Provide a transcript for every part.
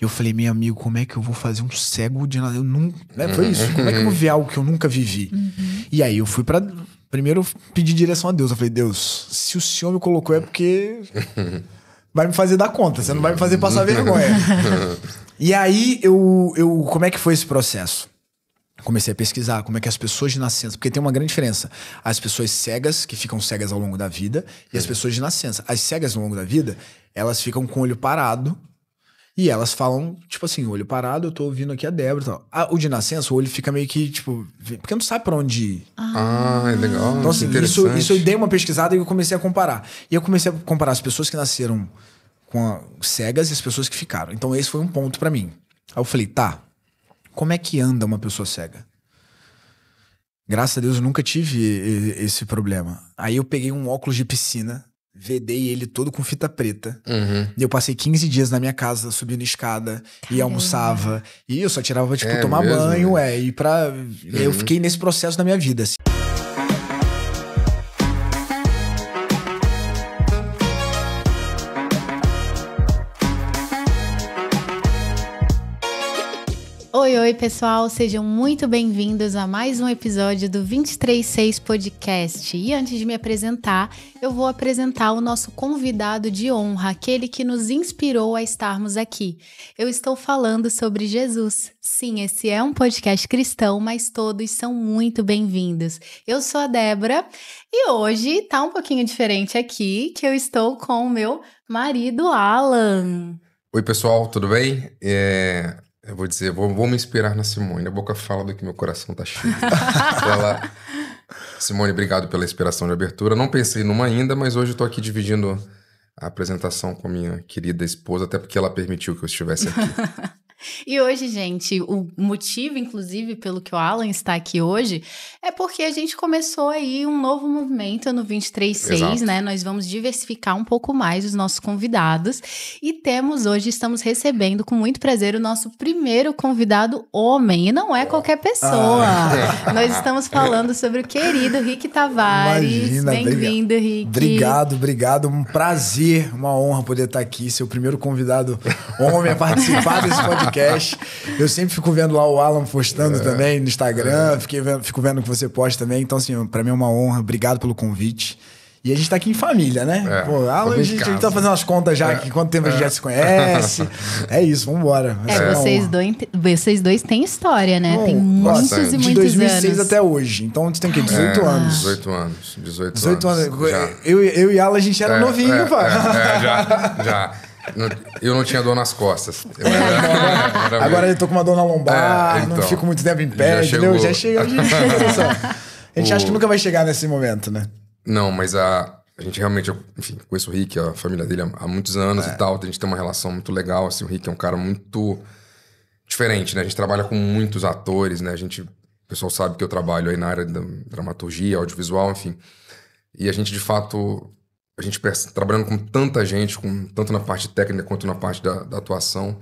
Eu falei, meu amigo, como é que eu vou fazer um cego de nascença? Eu não, né? Foi isso. Como é que eu vou ver algo que eu nunca vivi? E aí eu fui pra... Primeiro eu pedi direção a Deus. Eu falei, Deus, se o Senhor me colocou é porque vai me fazer dar conta. Você não vai me fazer passar vergonha. E aí, como é que foi esse processo? Comecei a pesquisar como é que as pessoas de nascença... Porque tem uma grande diferença. As pessoas cegas, que ficam cegas ao longo da vida, e as pessoas de nascença. As cegas ao longo da vida, elas ficam com o olho parado, e elas falam, tipo assim, olho parado, eu tô ouvindo aqui a Débora e tal. O de nascença, o olho fica meio que, tipo... Porque não sabe pra onde ir. É legal. Então, assim, isso eu dei uma pesquisada e eu comecei a comparar. E eu comecei a comparar as pessoas que nasceram cegas e as pessoas que ficaram. Então, esse foi um ponto pra mim. Aí eu falei, tá, como é que anda uma pessoa cega? Graças a Deus eu nunca tive esse problema. Aí eu peguei um óculos de piscina, vedei ele todo com fita preta. E eu passei 15 dias na minha casa, subindo escada, e almoçava. E eu só tirava, tipo, tomar mesmo? banho, e pra... Eu fiquei nesse processo da minha vida, assim. Oi, pessoal, sejam muito bem-vindos a mais um episódio do 236 Podcast. E antes de me apresentar, eu vou apresentar o nosso convidado de honra, aquele que nos inspirou a estarmos aqui. Eu estou falando sobre Jesus. Sim, esse é um podcast cristão, mas todos são muito bem-vindos. Eu sou a Débora e hoje tá um pouquinho diferente aqui, que eu estou com o meu marido Alan. Oi, pessoal, tudo bem? Eu vou dizer, vou me inspirar na Simone. A boca fala do que meu coração tá cheio. Simone, obrigado pela inspiração de abertura. Não pensei numa ainda, mas hoje eu tô aqui dividindo a apresentação com a minha querida esposa, até porque ela permitiu que eu estivesse aqui. E hoje, gente, o motivo, inclusive, pelo que o Alan está aqui hoje, é porque a gente começou aí um novo movimento no 236, né? Nós vamos diversificar um pouco mais os nossos convidados e estamos recebendo com muito prazer o nosso primeiro convidado homem, e não é qualquer pessoa. Nós estamos falando sobre o querido Rick Tavares. Bem-vindo, Rick. Obrigado. Um prazer, uma honra poder estar aqui, ser o primeiro convidado homem a participar desse podcast. Eu sempre fico vendo lá o Alan postando também no Instagram, fico vendo que você posta também. Então, assim, pra mim é uma honra. Obrigado pelo convite. E a gente tá aqui em família, né? Pô, Alan, a gente tá fazendo umas contas já, que quanto tempo a gente já se conhece. É isso, vambora. Vocês dois têm história, né? Bom, tem muitos e muitos anos. De 2006 até hoje. Então, você tem o quê? 18 anos. 18 anos. Eu e Alan, a gente era novinho, pá. Já. Eu não tinha dor nas costas. Agora eu tô com uma dor na lombar, não fico muito tempo em pé, entendeu? Já chega. A gente acha que nunca vai chegar nesse momento, né? Não, mas a gente realmente, enfim, conheço o Rick, a família dele há muitos anos e tal. A gente tem uma relação muito legal, assim. O Rick é um cara muito diferente, né? A gente trabalha com muitos atores, né? O pessoal sabe que eu trabalho aí na área da dramaturgia, audiovisual, enfim. E a gente, de fato... A gente trabalhando com tanta gente, tanto na parte técnica quanto na parte da atuação.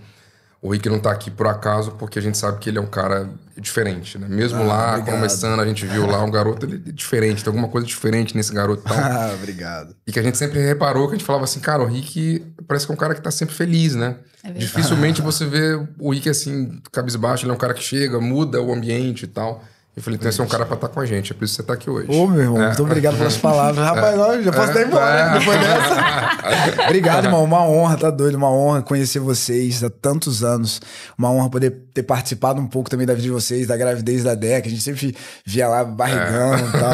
O Rick não tá aqui por acaso, porque a gente sabe que ele é um cara diferente, né? Mesmo lá, começando, a gente viu lá um garoto ele é diferente, tem alguma coisa diferente nesse garoto e tal. Obrigado. E que a gente sempre reparou, que a gente falava assim, cara, o Rick parece que é um cara que tá sempre feliz, né? Dificilmente você vê o Rick assim, cabisbaixo, ele é um cara que chega, muda o ambiente e tal. Eu falei, então esse é um cara pra estar com a gente, é por isso que você tá aqui hoje. Ô, meu irmão, muito obrigado pelas palavras. Rapaz, já posso estar embora depois dessa. Obrigado, irmão, uma honra, tá doido, uma honra conhecer vocês há tantos anos. Uma honra poder ter participado um pouco também da vida de vocês, da gravidez da Deca. A gente sempre via lá barrigão e tal.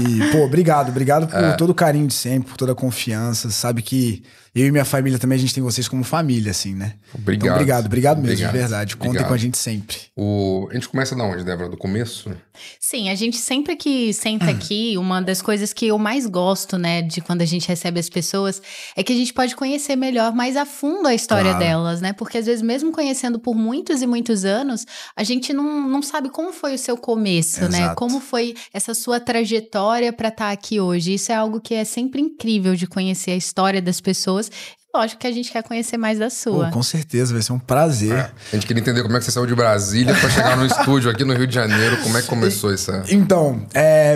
E, pô, obrigado por todo o carinho de sempre, por toda a confiança. Sabe que eu e minha família também, a gente tem vocês como família, assim, né? Obrigado. Então, obrigado mesmo, de verdade. Contem com a gente sempre. A gente começa da onde, Débora? Do começo? Sim, a gente sempre que senta aqui, uma das coisas que eu mais gosto, né, de quando a gente recebe as pessoas, é que a gente pode conhecer melhor, mais a fundo a história delas, né? Porque às vezes, mesmo conhecendo por muitos e muitos anos, a gente não sabe como foi o seu começo, né? Como foi essa sua trajetória para estar aqui hoje. Isso é algo que é sempre incrível de conhecer a história das pessoas. Lógico que a gente quer conhecer mais da sua. Com certeza, vai ser um prazer. A gente queria entender como é que você saiu de Brasília pra chegar no estúdio aqui no Rio de Janeiro. Como é que começou isso? Então,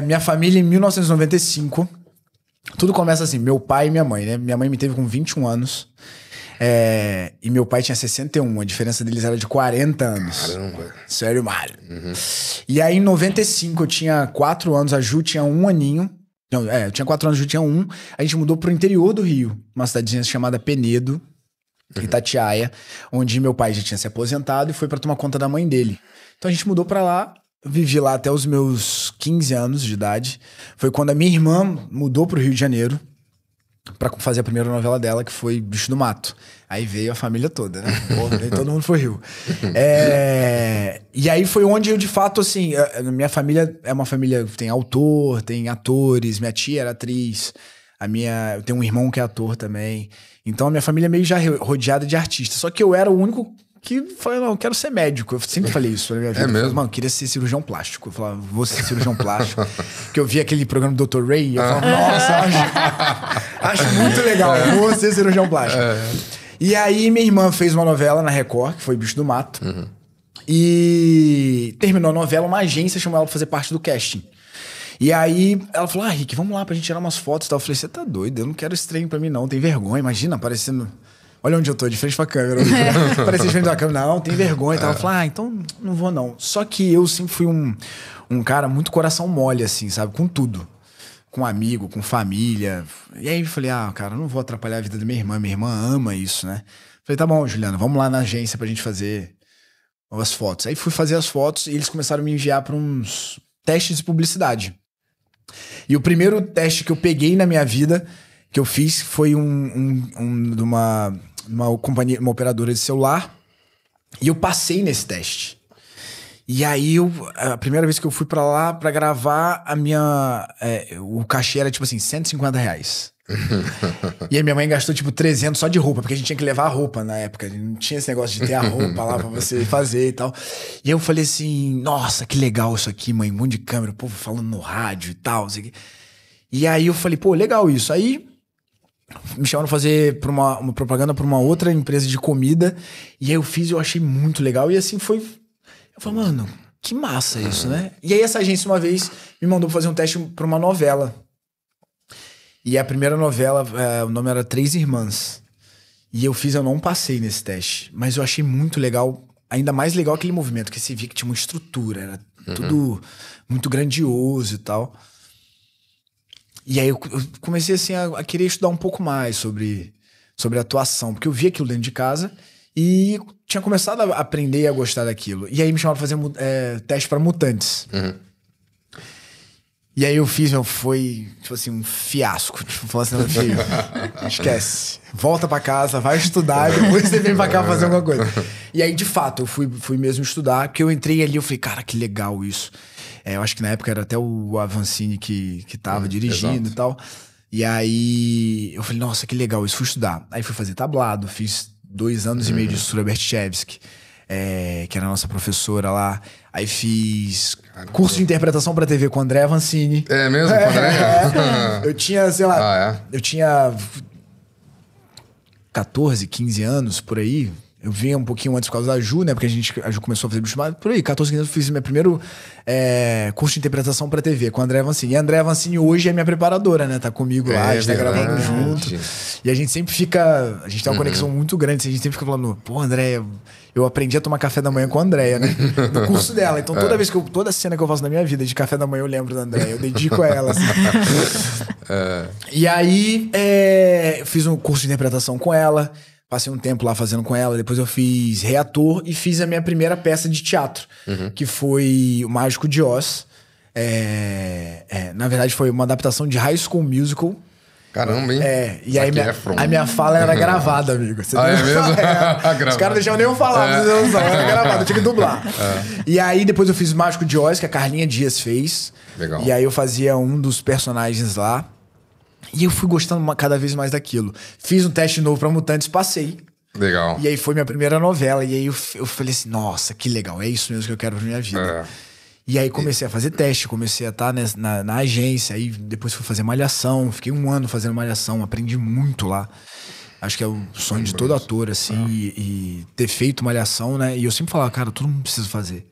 minha família em 1995, tudo começa assim, meu pai e minha mãe, né? Minha mãe me teve com 21 anos. E meu pai tinha 61, a diferença deles era de 40 anos. Caramba. Sério, Mário. E aí, em 95, eu tinha 4 anos, a Ju tinha 1 aninho. Não, eu tinha 4 anos, a Ju tinha 1. A gente mudou pro interior do Rio, uma cidadezinha chamada Penedo, Itatiaia, onde meu pai já tinha se aposentado e foi pra tomar conta da mãe dele. Então a gente mudou pra lá, vivi lá até os meus 15 anos de idade. Foi quando a minha irmã mudou pro Rio de Janeiro pra fazer a primeira novela dela, que foi Bicho do Mato. Aí veio a família toda, né? Veio todo mundo pro Rio. E aí foi onde eu, de fato, assim... Minha família é uma família que tem autor, tem atores. Minha tia era atriz. Eu tenho um irmão que é ator também. Então a minha família é meio já rodeada de artistas. Só que eu era o único que falei, não, eu quero ser médico. Eu sempre falei isso na minha vida. É mesmo? Falei, mano, eu queria ser cirurgião plástico. Eu falava, vou ser cirurgião plástico. Porque eu vi aquele programa do Dr. Ray e eu falava, nossa, acho muito legal. Vou ser cirurgião plástico. E aí minha irmã fez uma novela na Record, que foi Bicho do Mato. E terminou a novela, uma agência chamou ela pra fazer parte do casting. E aí ela falou, Rick, vamos lá pra gente tirar umas fotos e tal. Eu falei, você tá doido? Eu não quero esse trem pra mim não, tem vergonha. Imagina, aparecendo... Olha onde eu tô, de frente pra câmera. Parecia de frente pra câmera. Não, tem vergonha e tal. Eu falei, então não vou não. Só que eu sempre fui um cara muito coração mole, assim, sabe? Com tudo. Com amigo, com família. E aí eu falei, cara, não vou atrapalhar a vida da minha irmã. Minha irmã ama isso, né? Falei, tá bom, Juliana, vamos lá na agência pra gente fazer as fotos. Aí fui fazer as fotos e eles começaram a me enviar pra uns testes de publicidade. E o primeiro teste que eu peguei na minha vida, que eu fiz, foi de uma companhia, uma operadora de celular. E eu passei nesse teste. E aí, a primeira vez que eu fui pra lá pra gravar, o cachê era, tipo assim, R$150. E aí minha mãe gastou, tipo, 300 só de roupa, porque a gente tinha que levar a roupa na época. Não tinha esse negócio de ter a roupa lá pra você fazer e tal. E aí eu falei assim, nossa, que legal isso aqui, mãe. Um monte de câmera, o povo falando no rádio e tal. Assim. E aí eu falei, pô, legal isso. Aí me chamaram pra fazer uma propaganda pra uma outra empresa de comida. E aí eu fiz e eu achei muito legal. E assim foi... Eu falei, mano, que massa isso, né? E aí essa agência uma vez me mandou fazer um teste pra uma novela. E a primeira novela, o nome era Três Irmãs. E eu não passei nesse teste. Mas eu achei muito legal, ainda mais legal aquele movimento, que você via que tinha uma estrutura, era tudo muito grandioso e tal. E aí eu comecei assim a querer estudar um pouco mais sobre atuação, porque eu via aquilo dentro de casa e tinha começado a aprender e a gostar daquilo. E aí me chamaram pra fazer teste pra Mutantes. E aí eu fiz, foi, tipo assim, um fiasco. Tipo, falando assim, filho, esquece. Volta pra casa, vai estudar, e depois você vem pra cá fazer alguma coisa. E aí, de fato, eu fui mesmo estudar, porque eu entrei ali, eu falei, cara, que legal isso. Eu acho que na época era até o Avancini que tava dirigindo e tal. E aí eu falei, nossa, que legal isso, fui estudar. Aí fui fazer tablado, fiz 2 anos e meio de Estrutura Berchevsky, que era a nossa professora lá. Aí fiz curso de interpretação pra TV com o André Avancini. É mesmo? Com o André? Eu tinha, sei lá, eu tinha 14, 15 anos, por aí. Eu vinha um pouquinho antes por causa da Ju, né? Porque a Ju começou a fazer bicho, mas por aí, 14, 15 anos, eu fiz meu primeiro curso de interpretação pra TV com o André Avancini. E a André Avancini hoje é minha preparadora, né? Tá comigo lá, a gente tá gravando junto. E a gente sempre fica... A gente tem uma conexão muito grande. A gente sempre fica falando, pô, André, eu aprendi a tomar café da manhã com a Andréia, né? No curso dela. Então toda cena que eu faço na minha vida de café da manhã eu lembro da Andréia. Eu dedico a ela, assim. E aí, eu fiz um curso de interpretação com ela. Passei um tempo lá fazendo com ela. Depois eu fiz reator e fiz a minha primeira peça de teatro, que foi O Mágico de Oz. Na verdade, foi uma adaptação de High School Musical. Caramba, hein? E aí a minha fala era gravada, amigo. Você é mesmo? Os caras deixavam nem eu falar, era gravada, eu tinha que dublar. E aí depois eu fiz O Mágico de Oz, que a Carlinha Dias fez. Legal. E aí eu fazia um dos personagens lá. E eu fui gostando cada vez mais daquilo. Fiz um teste novo pra Mutantes, passei. Legal. E aí foi minha primeira novela. E aí eu falei assim, nossa, que legal. É isso mesmo que eu quero pra minha vida. E aí comecei a fazer teste, comecei a estar na agência. Aí depois fui fazer Malhação. Fiquei 1 ano fazendo Malhação. Aprendi muito lá. Acho que é o sonho de todo ator, assim. E ter feito Malhação, né? E eu sempre falava, cara, todo mundo precisa fazer.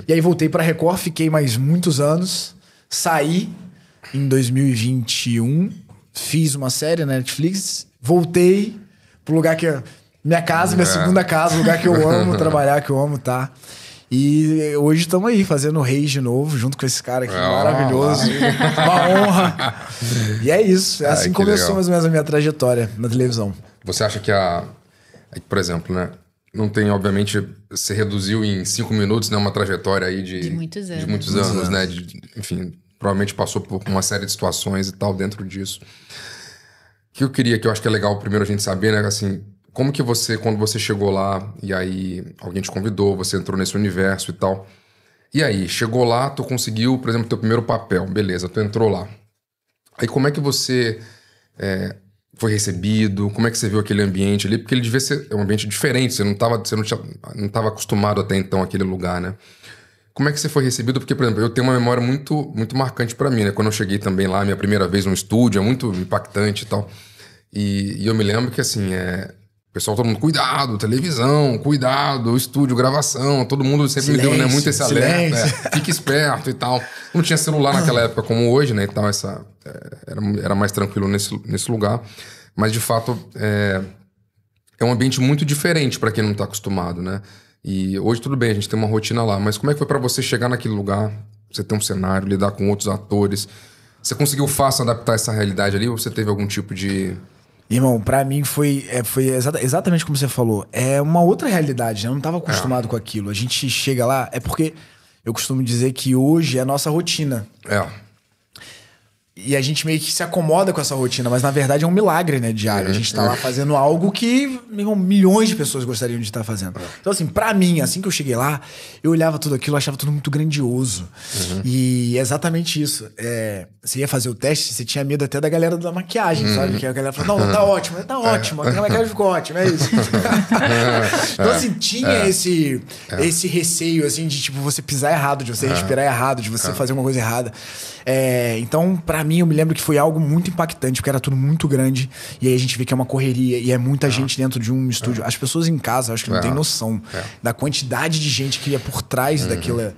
E aí voltei pra Record, fiquei mais muitos anos. Saí em 2021... Fiz uma série na Netflix, voltei pro lugar que Minha casa, minha segunda casa, o lugar que eu amo trabalhar, que eu amo estar. E hoje estamos aí fazendo o Reis de novo, junto com esse cara aqui maravilhoso. Uma honra. E é isso. É assim que começou legal. Mais ou menos a minha trajetória na televisão. Você acha que por exemplo, né? Não tem, obviamente, você reduziu em 5 minutos, né? Uma trajetória aí de muitos anos. De muitos anos, né? Enfim, provavelmente passou por uma série de situações e tal dentro disso. O que eu queria, que eu acho que é legal primeiro a gente saber, né? Assim, como que você, quando você chegou lá e aí alguém te convidou, você entrou nesse universo e tal. E aí, chegou lá, tu conseguiu, por exemplo, teu primeiro papel. Beleza, tu entrou lá. Aí como é que você foi recebido? Como é que você viu aquele ambiente ali? Porque ele devia ser um ambiente diferente. Você não tava acostumado até então àquele lugar, né? Como é que você foi recebido? Porque, por exemplo, eu tenho uma memória muito, muito marcante pra mim, né? Quando eu cheguei também lá, minha primeira vez no estúdio, é muito impactante e tal. E eu me lembro que, assim, o pessoal, todo mundo, cuidado, televisão, cuidado, estúdio, gravação, todo mundo sempre me deu, né, muito esse alerta, fique esperto e tal. Não tinha celular naquela época como hoje, né, e tal, era mais tranquilo nesse lugar. Mas, de fato, é um ambiente muito diferente pra quem não tá acostumado, né? E hoje tudo bem, a gente tem uma rotina lá, mas como é que foi pra você chegar naquele lugar, você ter um cenário, lidar com outros atores? Você conseguiu fácil adaptar essa realidade ali ou você teve algum tipo de... Irmão, pra mim foi exatamente como você falou. É uma outra realidade, né? Eu não tava acostumado com aquilo. A gente chega lá, é porque eu costumo dizer que hoje é a nossa rotina. E a gente meio que se acomoda com essa rotina, mas na verdade é um milagre, né, diário. A gente tá lá fazendo algo que milhões de pessoas gostariam de estar fazendo. Então, assim, pra mim, assim que eu cheguei lá, eu olhava tudo aquilo, eu achava tudo muito grandioso. E é exatamente isso. Você ia fazer o teste, você tinha medo até da galera da maquiagem, sabe? Que a galera falava, não, tá ótimo, aquela maquiagem ficou ótima, é isso. Então, assim, tinha esse receio, assim, de, tipo, você pisar errado, de você respirar errado, de você fazer uma coisa errada. Então, pra mim, eu me lembro que foi algo muito impactante, porque era tudo muito grande. E aí a gente vê que é uma correria e é muita gente dentro de um estúdio. As pessoas em casa, acho que não tem noção da quantidade de gente que ia por trás daquela,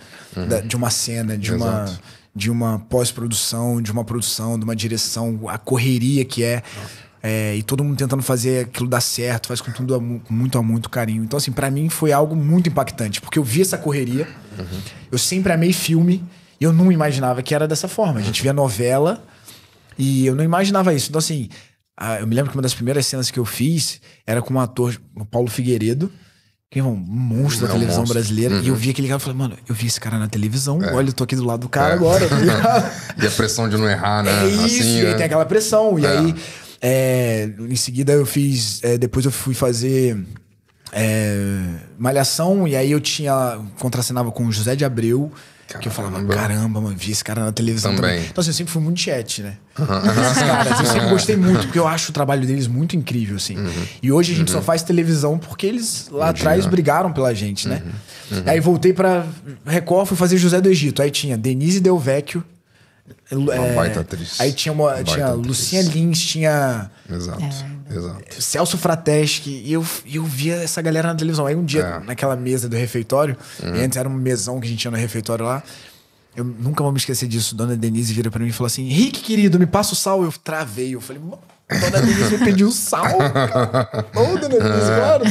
de uma cena, de uma pós-produção, de uma produção, de uma direção, a correria que é. E todo mundo tentando fazer aquilo dar certo, faz com tudo com muito carinho. Então, assim, pra mim foi algo muito impactante, porque eu vi essa correria, eu sempre amei filme. E eu não imaginava que era dessa forma. A gente via novela e eu não imaginava isso. Então, assim, eu me lembro que uma das primeiras cenas que eu fiz era com um ator, o Paulo Figueiredo, que é um monstro da televisão brasileira. E eu vi aquele cara e falei, mano, eu vi esse cara na televisão, olha, eu tô aqui do lado do cara agora. E a pressão de não errar, né? É isso, assim, e aí tem aquela pressão. E aí, em seguida eu fiz, depois eu fui fazer... Malhação, e aí eu contracenava com o José de Abreu, que eu falava, caramba, mano, vi esse cara na televisão também. Então, assim, eu sempre fui muito chat, né? Esses caras, eu sempre gostei muito, porque eu acho o trabalho deles muito incrível, assim. E hoje a gente só faz televisão porque eles lá atrás brigaram pela gente, né? Aí voltei pra Record, fui fazer José do Egito. Aí tinha Denise Del Vecchio. Uma baita atriz. Aí tinha Lucinha Lins, tinha... Exato. Celso Frateschi. E eu via essa galera na televisão. Aí um dia, naquela mesa do refeitório, e antes era um mesão que a gente tinha no refeitório lá, eu nunca vou me esquecer disso. Dona Denise vira pra mim e falou assim, Henrique, querido, me passa o sal. Eu travei. Eu falei, Dona Denise me pediu sal, cara. Ô, Dona Denise, claro.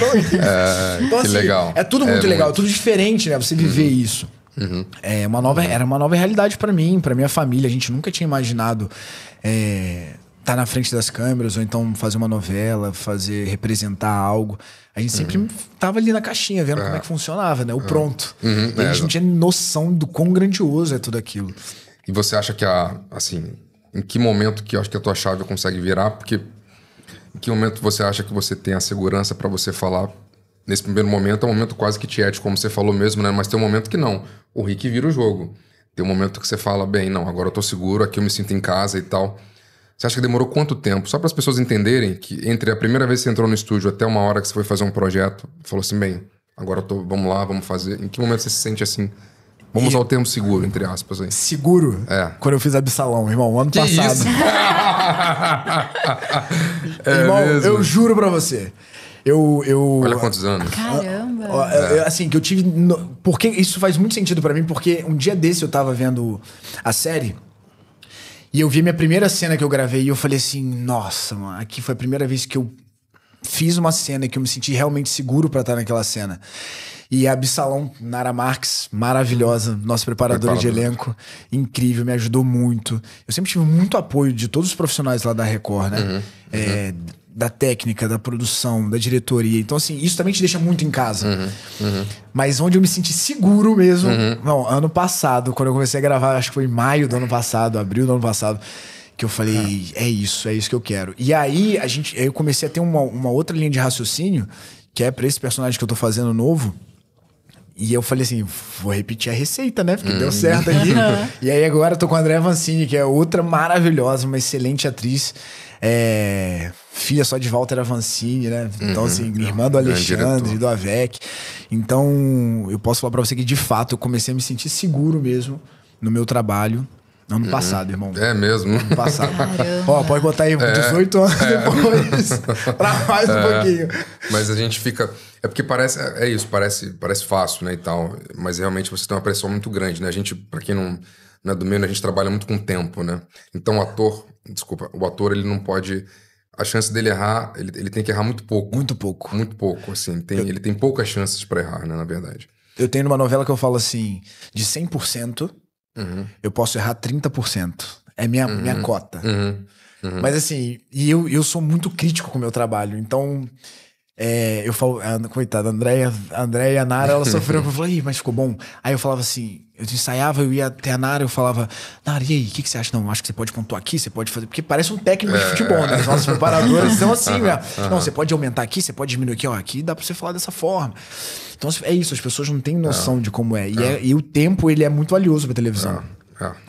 Então, assim, legal. É tudo muito legal, é tudo diferente, né? Você viver isso. Era uma nova realidade pra mim, pra minha família. A gente nunca tinha imaginado estar na frente das câmeras, ou então fazer uma novela, representar algo. A gente sempre tava ali na caixinha, vendo como é que funcionava, né? O pronto. E a gente não tinha noção do quão grandioso é tudo aquilo. E você acha que, assim, em que momento que eu acho que a tua chave consegue virar? Porque em que momento você acha que você tem a segurança pra você falar... Nesse primeiro momento é um momento quase que tiete, como você falou mesmo, né? Mas tem um momento que não. O Rick vira o jogo. Tem um momento que você fala, bem, não, agora eu tô seguro, aqui eu me sinto em casa e tal. Você acha que demorou quanto tempo? Só para as pessoas entenderem que entre a primeira vez que você entrou no estúdio até uma hora que você foi fazer um projeto, falou assim, bem, agora vamos lá, vamos fazer. Em que momento você se sente assim? Vamos usar o termo seguro, entre aspas aí. Seguro? Quando eu fiz Absalão, irmão, ano passado. Irmão, eu juro pra você. Olha quantos anos. Caramba. Assim, que eu tive... Porque isso faz muito sentido pra mim, porque um dia desse eu tava vendo a série e eu vi a minha primeira cena que eu gravei e eu falei assim, nossa, mano, aqui foi a primeira vez que eu fiz uma cena que eu me senti realmente seguro pra estar naquela cena. E a Absalão, Nara Marques, maravilhosa, nossa preparadora de elenco, incrível, me ajudou muito. Eu sempre tive muito apoio de todos os profissionais lá da Record, né? Da técnica, da produção, da diretoria. Então, assim, isso também te deixa muito em casa. Mas onde eu me senti seguro mesmo... Não, ano passado, quando eu comecei a gravar, acho que foi em maio do ano passado, abril do ano passado, que eu falei, é isso que eu quero. E aí, eu comecei a ter uma outra linha de raciocínio, que é pra esse personagem que eu tô fazendo novo. E eu falei assim, vou repetir a receita, né? Porque deu certo aqui. E aí agora eu tô com a Andréa Vancini, que é outra maravilhosa, uma excelente atriz. Filha só de Walter Avancini, né? Então, assim, irmã do Alexandre, do Avec. Então, eu posso falar pra você que, de fato, eu comecei a me sentir seguro mesmo no meu trabalho. Ano passado, irmão. É mesmo? Ano passado. Ó, pode botar aí 18 anos depois. Pra mais um pouquinho. Mas a gente fica... É porque parece... É isso, parece fácil, né, e tal. Mas realmente você tem uma pressão muito grande, né? A gente, pra quem não é do meio, a gente trabalha muito com tempo, né? Então o ator, ele não pode... A chance dele errar, ele tem que errar muito pouco. Muito pouco. Muito pouco, assim. Ele tem poucas chances pra errar, né, na verdade. Eu tenho numa novela que eu falo assim, de 100%, eu posso errar 30%. É minha cota. Mas assim, e eu sou muito crítico com o meu trabalho. Então, eu falo, coitada, a Andréia e a Nara, ela sofreu. Eu falei, mas ficou bom. Aí eu falava assim, eu ensaiava, eu ia até a Nara, eu falava, Nara, e aí, o que você acha? Não, acho que você pode pontuar aqui, você pode fazer... Porque parece um técnico de futebol, né? As nossas preparadoras são assim, né? Não, você pode aumentar aqui, você pode diminuir aqui, ó, aqui dá pra você falar dessa forma. Então é isso, as pessoas não têm noção de como é. E o tempo, ele é muito valioso pra televisão.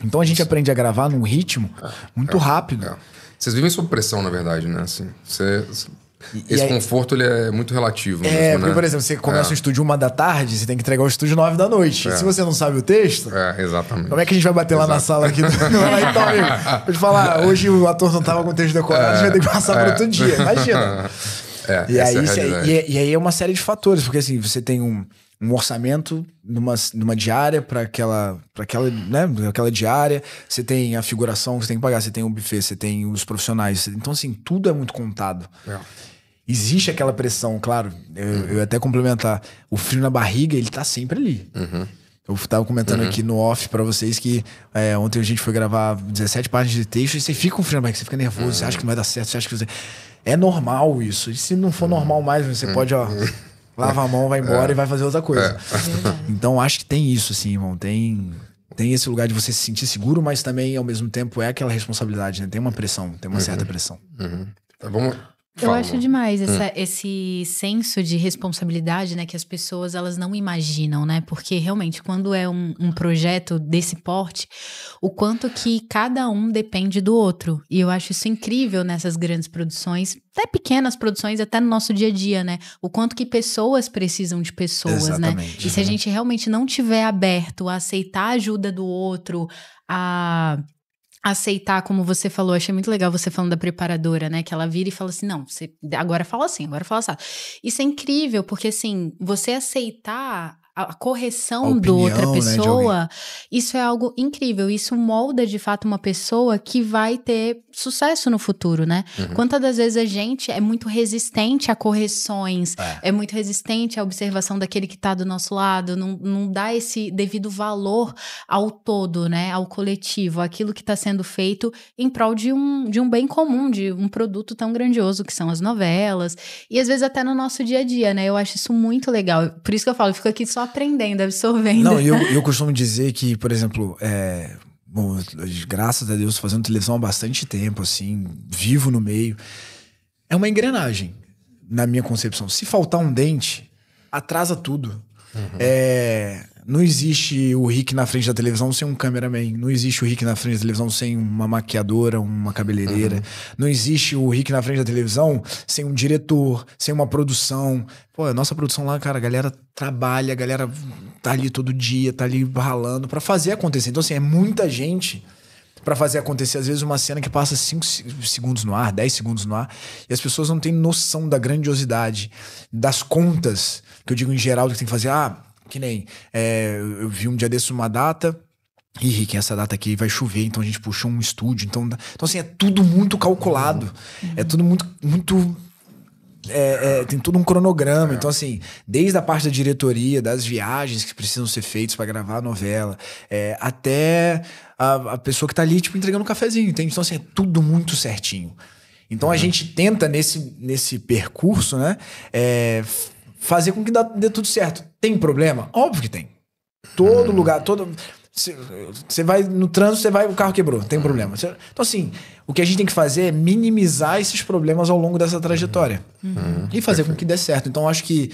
Então a gente aprende a gravar num ritmo muito rápido. Vocês vivem sob pressão, na verdade, né? Assim, esse conforto, ele é muito relativo mesmo, porque, né? por exemplo, você começa um estúdio 1 da tarde, você tem que entregar o estúdio 9 da noite. Se você não sabe o texto... exatamente. Como é que a gente vai bater lá na sala aqui? Então, amigo, vou te falar, hoje o ator não tava com o texto decorado, a gente vai ter que passar por outro dia, imagina. E aí é uma série de fatores, porque assim, você tem um orçamento numa diária para aquela diária, você tem a figuração que você tem que pagar, você tem o buffet, você tem os profissionais, então assim, tudo é muito contado. Existe aquela pressão, claro, eu até complementar, o frio na barriga, ele tá sempre ali. Eu tava comentando aqui no off pra vocês que ontem a gente foi gravar 17 páginas de texto e você fica com frio na barriga, você fica nervoso, você acha que não vai dar certo, você acha que você... É normal isso, e se não for normal mais, você pode, lava a mão, vai embora e vai fazer outra coisa. Então acho que tem isso, assim, irmão. Tem esse lugar de você se sentir seguro, mas também, ao mesmo tempo, é aquela responsabilidade, né? Tem uma pressão, tem uma certa pressão. Vamos... Eu acho demais esse senso de responsabilidade, né, que as pessoas elas não imaginam, né? Porque realmente quando é um projeto desse porte, o quanto que cada um depende do outro. E eu acho isso incrível nessas grandes produções, até pequenas produções, até no nosso dia a dia, né? O quanto que pessoas precisam de pessoas, exatamente, né? E se a gente realmente não tiver aberto a aceitar a ajuda do outro, a aceitar, como você falou, achei muito legal você falando da preparadora, né, que ela vira e fala assim, não, você agora fala assim, agora fala assim. Isso é incrível, porque assim, você aceitar a correção de outra pessoa, né, isso é algo incrível, isso molda de fato uma pessoa que vai ter sucesso no futuro, né? Quantas das vezes a gente é muito resistente a correções, é muito resistente à observação daquele que tá do nosso lado, não dá esse devido valor ao todo, né? Ao coletivo, aquilo que tá sendo feito em prol de um bem comum, de um produto tão grandioso que são as novelas, e às vezes até no nosso dia a dia, né? Eu acho isso muito legal, por isso que eu falo, eu fico aqui só aprendendo, absorvendo. Não, eu costumo dizer que, por exemplo, bom, graças a Deus, fazendo televisão há bastante tempo, assim, vivo no meio. É uma engrenagem, na minha concepção. Se faltar um dente, atrasa tudo. Não existe o Rick na frente da televisão sem um cameraman. Não existe o Rick na frente da televisão sem uma maquiadora, uma cabeleireira. Não existe o Rick na frente da televisão sem um diretor, sem uma produção. Pô, a nossa produção lá, cara, a galera trabalha, a galera tá ali todo dia, tá ali ralando pra fazer acontecer. Então, assim, é muita gente pra fazer acontecer. Às vezes uma cena que passa 5 segundos no ar, 10 segundos no ar, e as pessoas não têm noção da grandiosidade, das contas, que eu digo em geral, do que tem que fazer. Que nem, eu vi um dia desses uma data, e Rick, essa data aqui vai chover, então a gente puxou um estúdio, então assim, é tudo muito calculado, é tudo muito tem todo um cronograma. Então, assim, desde a parte da diretoria, das viagens que precisam ser feitas pra gravar a novela, até a pessoa que tá ali, tipo, entregando um cafezinho, entende? Então, assim, é tudo muito certinho. Então, a gente tenta, nesse percurso, né, fazer com que dê tudo certo. Tem problema? Óbvio que tem. Todo lugar, você vai no trânsito, o carro quebrou, tem problema. Então, assim, o que a gente tem que fazer é minimizar esses problemas ao longo dessa trajetória. E fazer com que dê certo. Então, eu acho que,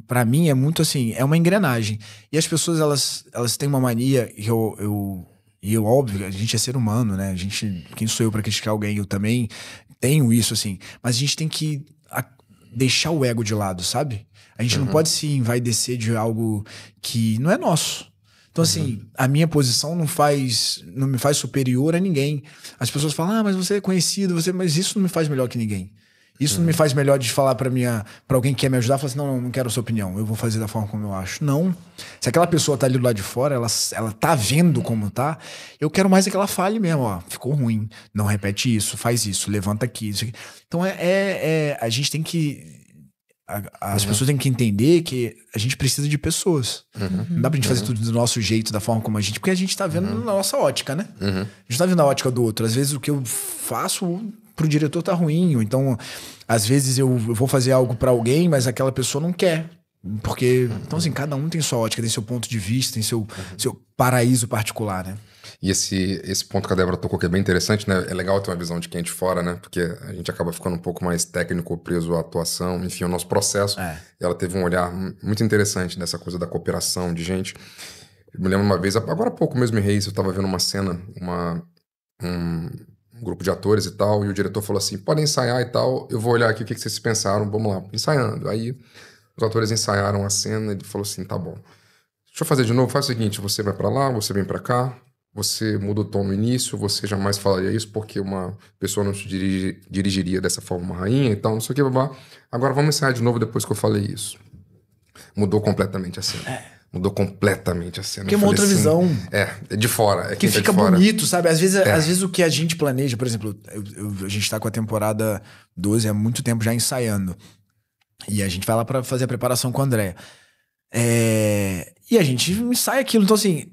pra mim, é muito assim, é uma engrenagem. E as pessoas, elas têm uma mania, e eu, óbvio, a gente é ser humano, né? Quem sou eu pra criticar alguém? Eu também tenho isso, assim. Mas a gente tem que deixar o ego de lado, sabe? A gente não pode se envaidecer de algo que não é nosso. Então, assim, a minha posição não me faz superior a ninguém. As pessoas falam, mas você é conhecido, mas isso não me faz melhor que ninguém. Isso não me faz melhor de falar pra alguém que quer me ajudar, falar assim, não quero a sua opinião, eu vou fazer da forma como eu acho. Não. Se aquela pessoa tá ali do lado de fora, ela tá vendo como tá, eu quero mais que ela fale mesmo, ó, ficou ruim, não repete isso, faz isso, levanta aqui, isso aqui. Então, a gente tem que... As pessoas têm que entender que a gente precisa de pessoas. Não dá pra gente fazer tudo do nosso jeito, da forma como a gente... Porque a gente tá vendo na nossa ótica, né? A gente tá vendo na ótica do outro. Às vezes o que eu faço pro diretor tá ruim. Ou então, às vezes eu vou fazer algo pra alguém, mas aquela pessoa não quer. Porque... Então, assim, cada um tem sua ótica, tem seu ponto de vista, tem seu paraíso particular, né? E esse ponto que a Débora tocou, que é bem interessante, né? É legal ter uma visão de quem é de fora, né? Porque a gente acaba ficando um pouco mais técnico, preso à atuação, enfim, o nosso processo. Ela teve um olhar muito interessante nessa coisa da cooperação de gente. Eu me lembro uma vez, agora há pouco mesmo em Reis, eu tava vendo uma cena, um grupo de atores e tal, e o diretor falou assim, podem ensaiar e tal, eu vou olhar aqui o que vocês pensaram, vamos lá, ensaiando. Aí os atores ensaiaram a cena, ele falou assim, tá bom, deixa eu fazer de novo, faz o seguinte, você vai pra lá, você vem pra cá, você muda o tom no início, você jamais falaria isso porque uma pessoa não se dirigiria dessa forma uma rainha e tal, não sei o que, babá. Agora vamos ensaiar de novo depois que eu falei isso. Mudou completamente a cena. Mudou completamente a cena. Porque é uma outra visão. É de fora. Que fica bonito, sabe? Às vezes o que a gente planeja, por exemplo, a gente tá com a temporada 12 há muito tempo já ensaiando. E a gente vai lá pra fazer a preparação com a Andréia. E a gente ensaia aquilo. Então, assim,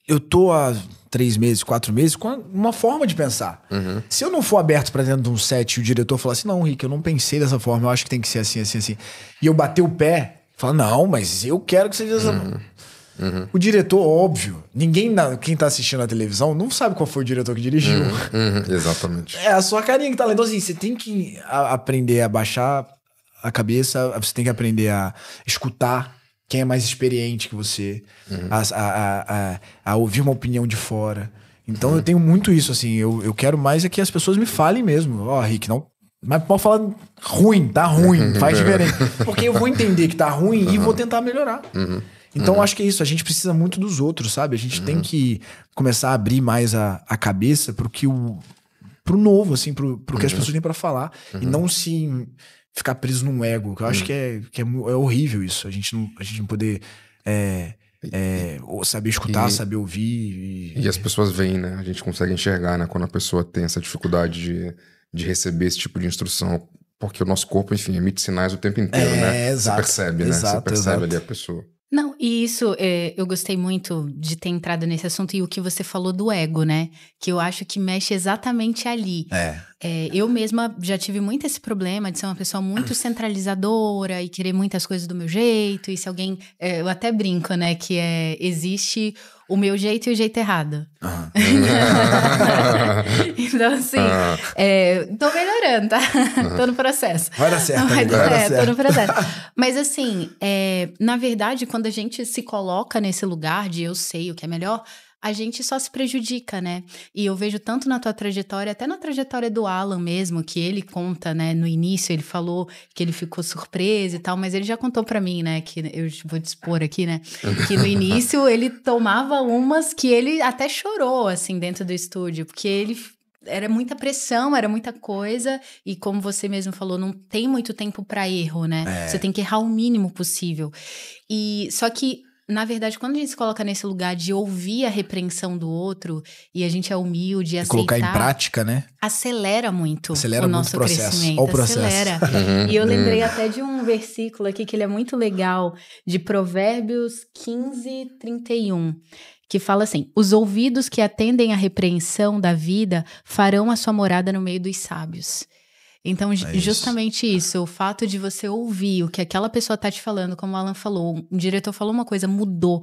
eu tô há 3 meses, 4 meses com uma forma de pensar. Se eu não for aberto pra dentro de um set e o diretor falar assim, não, Rick, eu não pensei dessa forma, eu acho que tem que ser assim, assim, assim. E eu bater o pé, falar, não, mas eu quero que seja dessa... O diretor, óbvio, quem tá assistindo a televisão não sabe qual foi o diretor que dirigiu. Exatamente. É a sua carinha que tá lá. Então, assim, você tem que aprender a baixar a cabeça, você tem que aprender a escutar quem é mais experiente que você, a ouvir uma opinião de fora. Então eu tenho muito isso, assim, eu quero mais é que as pessoas me falem mesmo. Ó, Rick, não... Mas pode falar ruim, tá ruim, faz diferente. Porque eu vou entender que tá ruim e vou tentar melhorar. Então eu acho que é isso, a gente precisa muito dos outros, sabe? A gente tem que começar a abrir mais a cabeça pro novo, assim, pro que as pessoas têm pra falar. E não se... ficar preso num ego, que eu acho que é horrível isso. A gente não poder saber escutar, saber ouvir. E as pessoas veem, né? A gente consegue enxergar, né? Quando a pessoa tem essa dificuldade de receber esse tipo de instrução. Porque o nosso corpo, enfim, emite sinais o tempo inteiro, né? Exato, você percebe, né? Você percebe ali a pessoa. Não, e isso, eu gostei muito de ter entrado nesse assunto e o que você falou do ego, né? Que eu acho que mexe exatamente ali. Eu mesma já tive muito esse problema de ser uma pessoa muito centralizadora e querer muitas coisas do meu jeito. E se alguém... eu até brinco, né? Que existe o meu jeito e o jeito errado. Então, assim, tô melhorando, tá? Tô no processo. Vai dar certo. Tô no processo. Mas, assim, na verdade, quando a gente se coloca nesse lugar de eu sei o que é melhor, a gente só se prejudica, né? E eu vejo tanto na tua trajetória, até na trajetória do Alan mesmo, que ele conta, né? No início ele falou que ele ficou surpreso e tal, mas ele já contou pra mim, né? Que eu vou dispor aqui, né? Que no início ele tomava umas que ele até chorou, assim, dentro do estúdio, porque ele... Era muita pressão, era muita coisa. E como você mesmo falou, não tem muito tempo pra erro, né? Você tem que errar o mínimo possível. Só que Na verdade, quando a gente se coloca nesse lugar de ouvir a repreensão do outro e a gente é humilde e aceitar... colocar em prática, né? Acelera muito acelera o muito nosso processo. crescimento. O processo. Acelera. E eu lembrei até de um versículo aqui que ele é muito legal, de Provérbios 15, 31. Que fala assim: os ouvidos que atendem à repreensão da vida farão a sua morada no meio dos sábios. Então, justamente isso, o fato de você ouvir o que aquela pessoa tá te falando, como o Alan falou, um diretor falou uma coisa, mudou,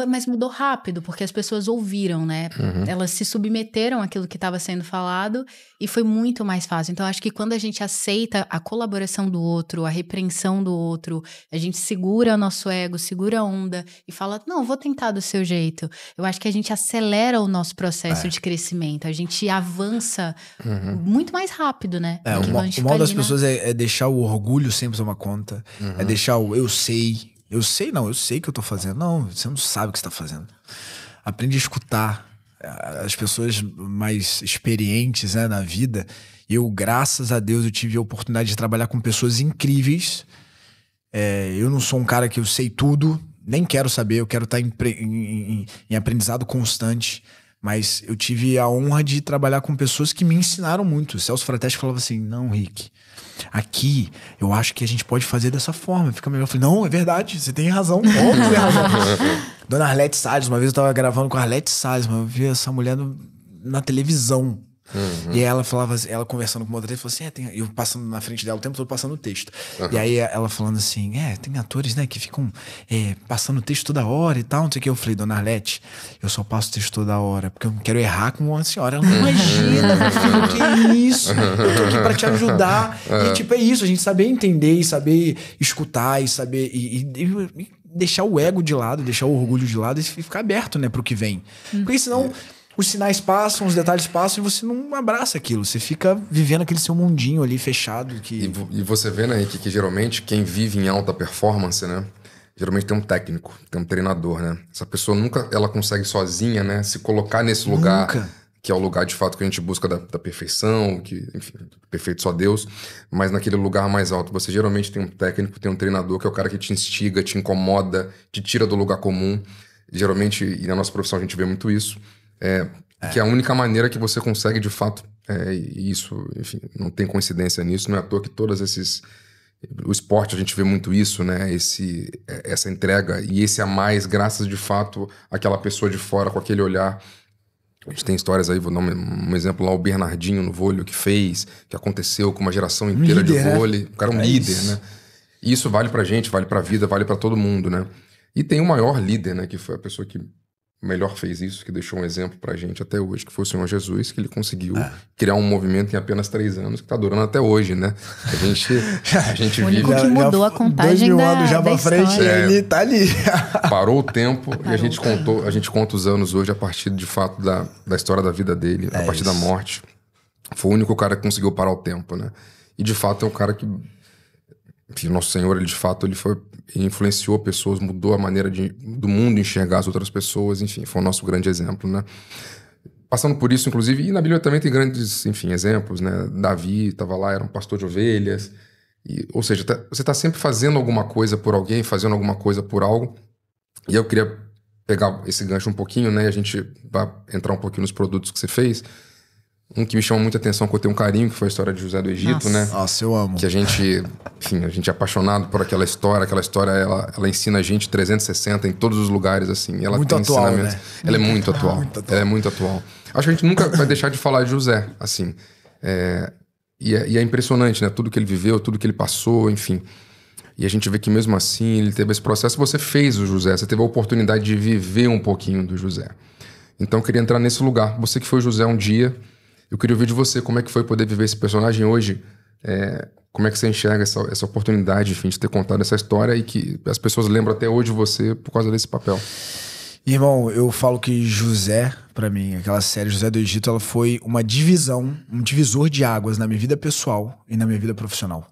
mas mudou rápido, porque as pessoas ouviram, né? Elas se submeteram àquilo que estava sendo falado e foi muito mais fácil. Então, acho que quando a gente aceita a colaboração do outro, a repreensão do outro, a gente segura o nosso ego, segura a onda e fala, não, vou tentar do seu jeito. Eu acho que a gente acelera o nosso processo de crescimento, a gente avança muito mais rápido, né? O mal das pessoas é deixar o orgulho sempre tomar conta, é deixar o eu sei que eu tô fazendo. Não, você não sabe o que você tá fazendo. Aprende a escutar as pessoas mais experientes, né, na vida. Eu, graças a Deus, eu tive a oportunidade de trabalhar com pessoas incríveis. Eu não sou um cara que eu sei tudo, nem quero saber, eu quero estar em aprendizado constante. Mas eu tive a honra de trabalhar com pessoas que me ensinaram muito. O Celso Frateschi falava assim, não, Rick, aqui eu acho que a gente pode fazer dessa forma, fica melhor. Eu falei, não, é verdade, você tem razão, óbvio, tem razão. Dona Arlete Salles, uma vez eu tava gravando com a Arlete Salles, mas eu vi essa mulher na televisão. E aí ela falava, ela conversando com uma outra, falou assim, eu passando na frente dela o tempo todo passando o texto. E aí ela falando assim, tem atores, né, que ficam passando o texto toda hora e tal, não sei o que. Eu falei, Dona Arlete, eu só passo o texto toda hora, porque eu não quero errar com uma senhora. Ela, não imagina, meu filho, que é isso? Eu tô aqui pra te ajudar. E tipo, é isso, a gente saber entender e saber escutar e saber e deixar o ego de lado, deixar o orgulho de lado e ficar aberto, né, pro que vem. Porque senão... os sinais passam, os detalhes passam e você não abraça aquilo. Você fica vivendo aquele seu mundinho ali fechado. E você vê, né, Henrique, que geralmente quem vive em alta performance, né? Geralmente tem um técnico, tem um treinador, né? Essa pessoa nunca ela consegue sozinha, né? Se colocar nesse lugar, que é o lugar de fato que a gente busca da perfeição, que, enfim, perfeito só Deus. Mas naquele lugar mais alto, você geralmente tem um técnico, tem um treinador, que é o cara que te instiga, te incomoda, te tira do lugar comum. Geralmente, e na nossa profissão a gente vê muito isso. Que é a única maneira que você consegue, de fato, isso, enfim, não tem coincidência nisso, não é à toa que todos esses... O esporte, a gente vê muito isso, né? Essa entrega e esse a mais, graças, de fato, àquela pessoa de fora, com aquele olhar. A gente tem histórias aí, vou dar um exemplo lá, o Bernardinho no vôlei, o que fez, que aconteceu com uma geração inteira líder, de vôlei. O cara é um líder, isso, né? E isso vale pra gente, vale pra vida, vale pra todo mundo, né? E tem o maior líder, né? Que foi a pessoa que melhor fez isso, que deixou um exemplo pra gente até hoje, que foi o Senhor Jesus, que ele conseguiu criar um movimento em apenas 3 anos, que tá durando até hoje, né? A gente o vive... único que mudou a contagem 2000 anos já pra frente, ele tá ali. Parou o tempo e a gente conta os anos hoje a partir, de fato, da história da vida dele, a partir da morte. Foi o único cara que conseguiu parar o tempo, né? E, de fato, é um cara que... Enfim, o nosso Senhor, ele, de fato, ele influenciou pessoas, mudou a maneira do mundo enxergar as outras pessoas, enfim, foi o nosso grande exemplo, né? Passando por isso, inclusive, e na Bíblia também tem grandes, enfim, exemplos, né? Davi estava lá, era um pastor de ovelhas, ou seja, você está sempre fazendo alguma coisa por alguém, fazendo alguma coisa por algo, e eu queria pegar esse gancho um pouquinho, né? E a gente vai entrar um pouquinho nos produtos que você fez. Um que me chama muita atenção, que eu tenho um carinho, que foi a história de José do Egito, né? Nossa, eu amo. Que a gente é apaixonado por aquela história. Aquela história, ela ensina a gente 360 em todos os lugares, assim. Ela muito tem atual, ensinamentos. né? Ela é muito atual. Ela é muito atual. Acho que a gente nunca vai deixar de falar de José, assim. E é impressionante, né? Tudo que ele viveu, tudo que ele passou, enfim. E a gente vê que mesmo assim, ele teve esse processo. Você fez o José, você teve a oportunidade de viver um pouquinho do José. Então eu queria entrar nesse lugar. Você que foi José um dia... Eu queria ouvir de você como é que foi poder viver esse personagem hoje, como é que você enxerga essa oportunidade, enfim, de ter contado essa história e que as pessoas lembram até hoje de você por causa desse papel. Irmão, eu falo que José, pra mim, aquela série José do Egito, ela foi uma divisão, um divisor de águas na minha vida pessoal e na minha vida profissional.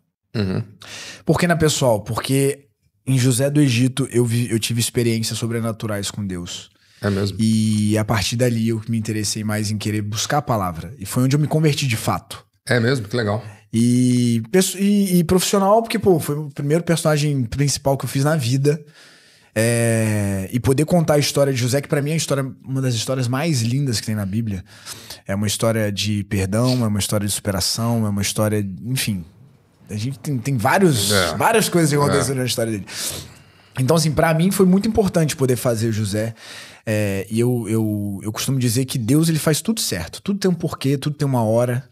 Por que na pessoal? Porque em José do Egito eu tive experiências sobrenaturais com Deus. É mesmo? E a partir dali eu me interessei mais em querer buscar a palavra. E foi onde eu me converti de fato. É mesmo? Que legal. E profissional, porque, pô, foi o primeiro personagem principal que eu fiz na vida. E poder contar a história de José, que pra mim é uma das histórias mais lindas que tem na Bíblia. É uma história de perdão, é uma história de superação, é uma história... Enfim, a gente tem várias coisas que aconteceram na história dele. Então, assim, pra mim foi muito importante poder fazer José. E eu costumo dizer que Deus, ele faz tudo certo. Tudo tem um porquê, tudo tem uma hora.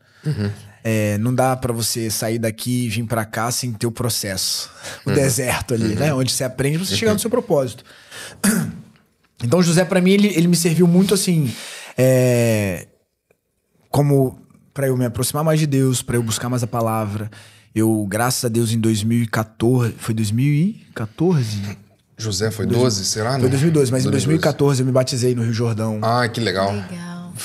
Não dá pra você sair daqui e vir pra cá sem ter o processo. O deserto ali, né? Onde você aprende pra você chegar no seu propósito. Então, José, pra mim, ele me serviu muito, assim... como pra eu me aproximar mais de Deus, pra eu buscar mais a palavra. Eu, graças a Deus, em 2014... Foi 2014? José foi 12, será? Foi 2012, mas em 2014 eu me batizei no Rio Jordão. Ah, que legal.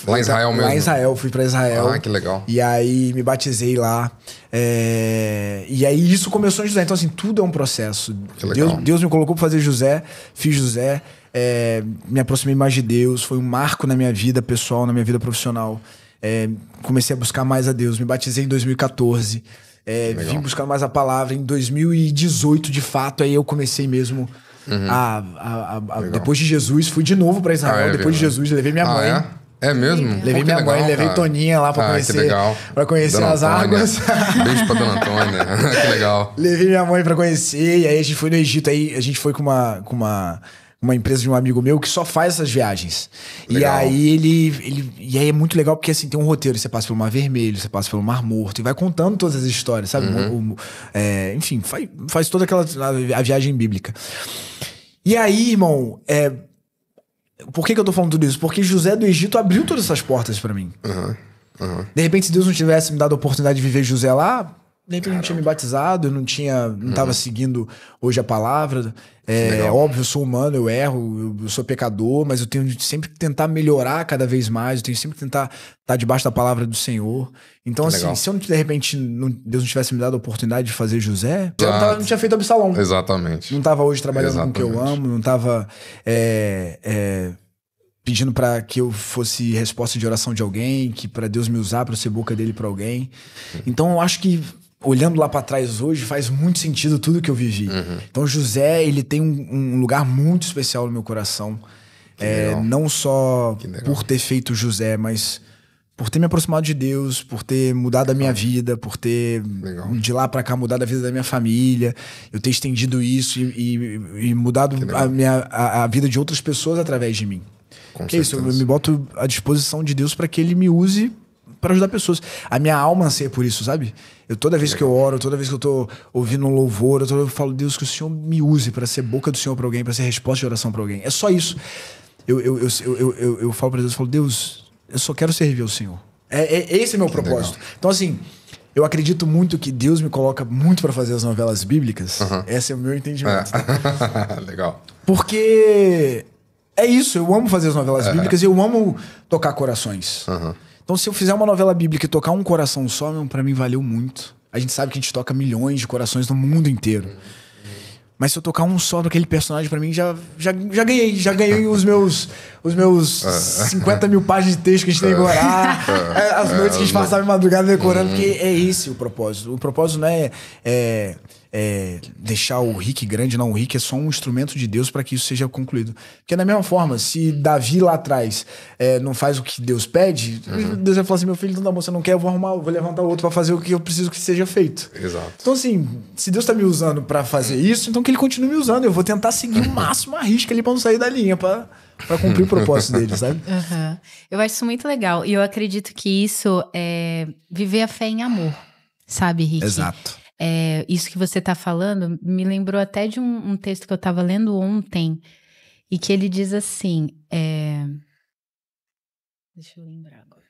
Lá em Israel mesmo? Lá em Israel, fui pra Israel. Ah, que legal. E aí me batizei lá. E aí isso começou em José. Então, assim, tudo é um processo. Que legal. Deus me colocou pra fazer José, fiz José, me aproximei mais de Deus, foi um marco na minha vida pessoal, na minha vida profissional. Comecei a buscar mais a Deus, me batizei em 2014. Vim buscar mais a palavra. Em 2018, de fato, aí eu comecei mesmo... Depois de Jesus, fui de novo pra Israel. Depois de Jesus, levei minha mãe. É mesmo? Levei minha mãe, levei Toninha lá pra conhecer. Que legal. Pra conhecer Dona as Antônia. águas. Beijo pra Dona Antônia. Que legal. Levei minha mãe pra conhecer. E aí a gente foi no Egito. Aí a gente foi com uma empresa de um amigo meu que só faz essas viagens. Legal. E aí e aí é muito legal porque assim tem um roteiro. Você passa pelo Mar Vermelho, você passa pelo Mar Morto e vai contando todas as histórias, sabe? Enfim, faz toda a viagem bíblica. E aí, irmão, por que eu tô falando tudo isso? Porque José do Egito abriu todas essas portas pra mim. De repente, se Deus não tivesse me dado a oportunidade de viver José lá, de repente eu não tinha me batizado, eu não tava seguindo hoje a palavra. Óbvio, eu sou humano, eu erro, eu sou pecador, mas eu tenho sempre que tentar melhorar cada vez mais, eu tenho sempre que tentar estar debaixo da palavra do Senhor. Então, assim, se eu de repente Deus não tivesse me dado a oportunidade de fazer José, eu não tinha feito Absalão. Exatamente. Não tava hoje trabalhando com o que eu amo, não tava pedindo pra que eu fosse resposta de oração de alguém, que pra Deus me usar pra eu ser boca dele pra alguém. Então, eu acho que olhando lá pra trás hoje, faz muito sentido tudo que eu vivi. Então, José, ele tem um lugar muito especial no meu coração. Não só por ter feito José, mas por ter me aproximado de Deus, por ter mudado a minha vida, por ter, de lá pra cá, mudado a vida da minha família. Eu ter estendido isso e mudado a vida de outras pessoas através de mim. Que é isso, eu me boto à disposição de Deus pra que ele me use pra ajudar pessoas. A minha alma anseia por isso, sabe? Toda vez que eu oro, toda vez que eu tô ouvindo um louvor, eu falo, Deus, que o Senhor me use pra ser boca do Senhor pra alguém, pra ser resposta de oração pra alguém. É só isso. Eu falo pra Deus, Deus, eu só quero servir ao Senhor. Esse é meu propósito. Então, assim, eu acredito muito que Deus me coloca muito pra fazer as novelas bíblicas. Esse é o meu entendimento. Legal. Porque é isso, eu amo fazer as novelas bíblicas e eu amo tocar corações. Então, se eu fizer uma novela bíblica e tocar um coração só, pra mim valeu muito. A gente sabe que a gente toca milhões de corações no mundo inteiro. Mas se eu tocar um só daquele personagem, pra mim, já ganhei. Já ganhei os meus 50 mil páginas de texto que a gente tem que orar. As noites que a gente passava em madrugada decorando, porque é esse o propósito. O propósito não é deixar o Rick grande, não. O Rick é só um instrumento de Deus para que isso seja concluído. Porque da mesma forma, se Davi lá atrás não faz o que Deus pede, Deus vai falar assim, meu filho, então tá bom, você não quer, eu vou levantar outro para fazer o que eu preciso que seja feito. Exato. Então assim, se Deus tá me usando para fazer isso, então que ele continue me usando. Eu vou tentar seguir o máximo a risca ali para não sair da linha, para cumprir o propósito dele, sabe? Eu acho isso muito legal. E eu acredito que isso é viver a fé em amor, sabe, Rick? Exato. Isso que você tá falando me lembrou até de um texto que eu tava lendo ontem e que ele diz assim, deixa eu lembrar agora.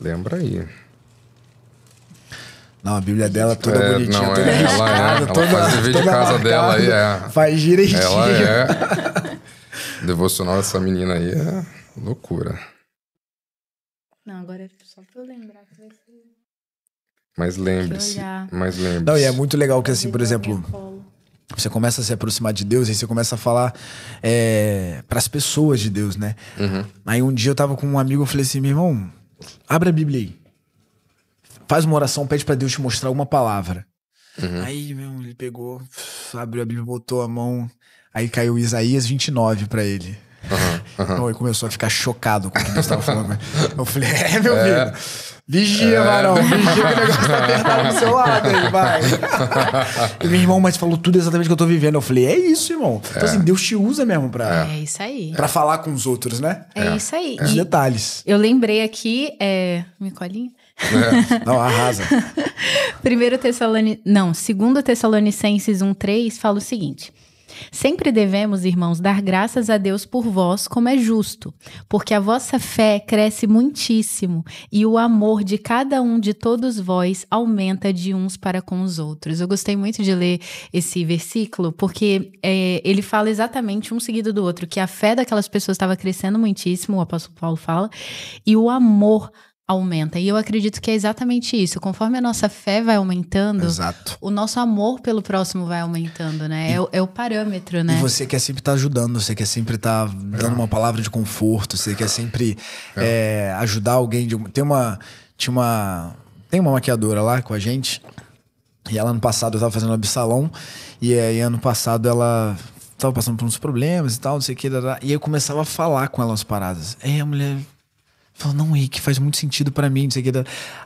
Lembra aí. Não, a Bíblia dela toda bonitinha, não, toda riscada, ela faz dever de casa dela aí, faz direitinho. Ela devocional dessa menina aí é loucura. Não, agora é só pra eu lembrar. Mas lembre-se. Não, e é muito legal que assim, por exemplo, você começa a se aproximar de Deus e você começa a falar pras pessoas de Deus, né? Aí um dia eu tava com um amigo, eu falei assim, meu irmão, abre a Bíblia aí. faz uma oração, pede pra Deus te mostrar uma palavra. Aí, ele pegou, abriu a Bíblia, botou a mão, aí caiu Isaías 29 pra ele. Então, ele começou a ficar chocado com o que Deus tava falando. Eu falei, meu filho, vigia, varão, vigia que o negócio tá apertado do seu lado aí, vai. E meu irmão, mas falou tudo exatamente o que eu tô vivendo. Eu falei, é isso, irmão. Então, assim, Deus te usa mesmo pra... É isso aí. Pra falar com os outros, né? É isso aí. Os detalhes. Eu lembrei aqui, minha colinha? Não, arrasa. 2 Tessalonicenses 1:3 fala o seguinte: sempre devemos, irmãos, dar graças a Deus por vós, como é justo, porque a vossa fé cresce muitíssimo e o amor de cada um de todos vós aumenta de uns para com os outros. Eu gostei muito de ler esse versículo, porque ele fala exatamente um seguido do outro, que a fé daquelas pessoas estava crescendo muitíssimo, o apóstolo Paulo fala, e o amor aumenta. E eu acredito que é exatamente isso. Conforme a nossa fé vai aumentando, Exato. o nosso amor pelo próximo vai aumentando, né? É o parâmetro, né? E você quer sempre estar ajudando, você quer sempre estar dando uma palavra de conforto, você quer sempre ajudar alguém. Tem uma maquiadora lá com a gente, e ela ano passado eu tava fazendo Absalão, e aí ano passado ela tava passando por uns problemas e tal, não sei o que, e aí eu começava a falar com ela umas paradas. Aí a mulher falou, não, Rick, faz muito sentido pra mim, não sei o que.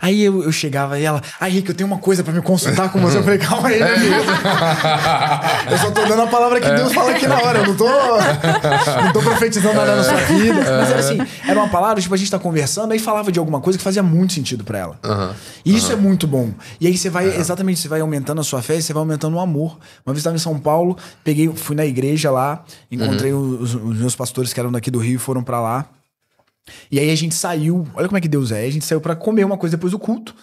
Aí eu chegava e ela, Rick, eu tenho uma coisa pra me consultar com você. Eu falei, calma aí, meu amigo. Eu só tô dando a palavra que Deus fala aqui na hora. Eu não tô profetizando nada na sua vida. Mas era assim, era uma palavra, tipo, a gente tá conversando, aí falava de alguma coisa que fazia muito sentido pra ela. E isso é muito bom. E aí você vai, exatamente, você vai aumentando a sua fé e você vai aumentando o amor. Uma vez eu estava em São Paulo, fui na igreja lá, encontrei os meus pastores que eram daqui do Rio e foram pra lá. E aí a gente saiu, olha como é que Deus é, a gente saiu pra comer uma coisa depois do culto.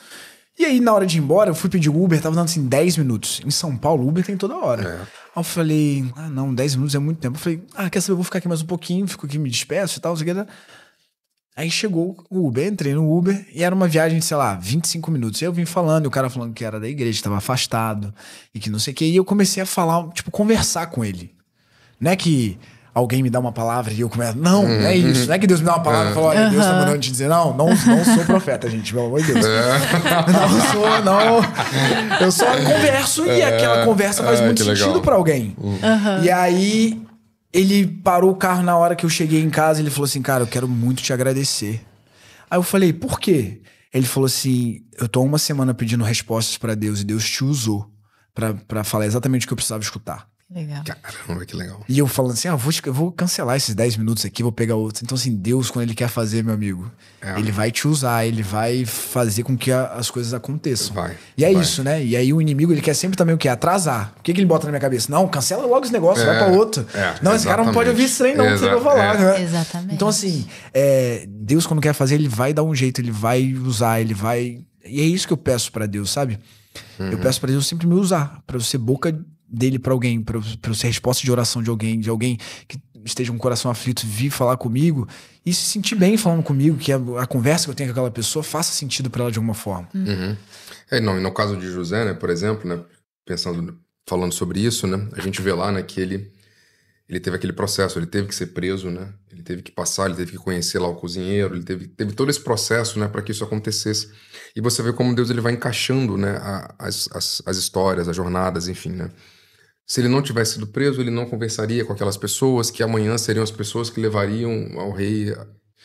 E aí na hora de ir embora, eu fui pedir Uber, tava dando assim 10 minutos. Em São Paulo, Uber tem toda hora. Aí eu falei, não, 10 minutos é muito tempo. Eu falei, quer saber, eu vou ficar aqui mais um pouquinho, fico aqui, me despeço e tal, não sei o que. Aí chegou o Uber, entrei no Uber e era uma viagem de, sei lá, 25 minutos. E eu vim falando, e o cara falando que era da igreja, tava afastado e que não sei o que. E eu comecei a falar, tipo, conversar com ele. Não é que alguém me dá uma palavra e eu começo... Não, não é isso. Não é que Deus me dá uma palavra e fala, olha, Deus tá mandando te dizer, não sou profeta, gente, pelo amor de Deus. Eu só converso e aquela conversa faz muito sentido pra alguém. E aí, ele parou o carro na hora que eu cheguei em casa e ele falou assim, cara, eu quero muito te agradecer. Aí eu falei, por quê? Ele falou assim, eu tô 1 semana pedindo respostas pra Deus e Deus te usou pra falar exatamente o que eu precisava escutar. Legal. Caramba, que legal. E eu falando assim, eu vou cancelar esses 10 minutos aqui, vou pegar outros. Então assim, Deus, quando Ele quer fazer, meu amigo, Ele vai te usar, Ele vai fazer com que as coisas aconteçam. E é isso, né? E aí o inimigo, ele quer sempre também o quê? Atrasar. O que ele bota na minha cabeça? Não, cancela logo esse negócio, vai pra outro. Não, esse cara não pode ouvir isso aí não, que você vai falar. Né? Exatamente. Então assim, Deus quando quer fazer, Ele vai dar um jeito, Ele vai usar, Ele vai... E é isso que eu peço pra Deus, sabe? Eu peço pra Deus sempre me usar, pra eu ser boca dele pra alguém, pra eu ser resposta de oração de alguém que esteja com o coração aflito, vir falar comigo e se sentir bem falando comigo, que a conversa que eu tenho com aquela pessoa faça sentido pra ela de alguma forma. E no caso de José, né, por exemplo, né, falando sobre isso, né, a gente vê lá, né, que ele teve aquele processo, ele teve que ser preso, né, ele teve que passar, ele teve que conhecer lá o cozinheiro, ele teve todo esse processo, né, para que isso acontecesse. E você vê como Deus ele vai encaixando, né, as histórias, as jornadas, enfim, né. Se ele não tivesse sido preso, ele não conversaria com aquelas pessoas que amanhã seriam as pessoas que levariam ao rei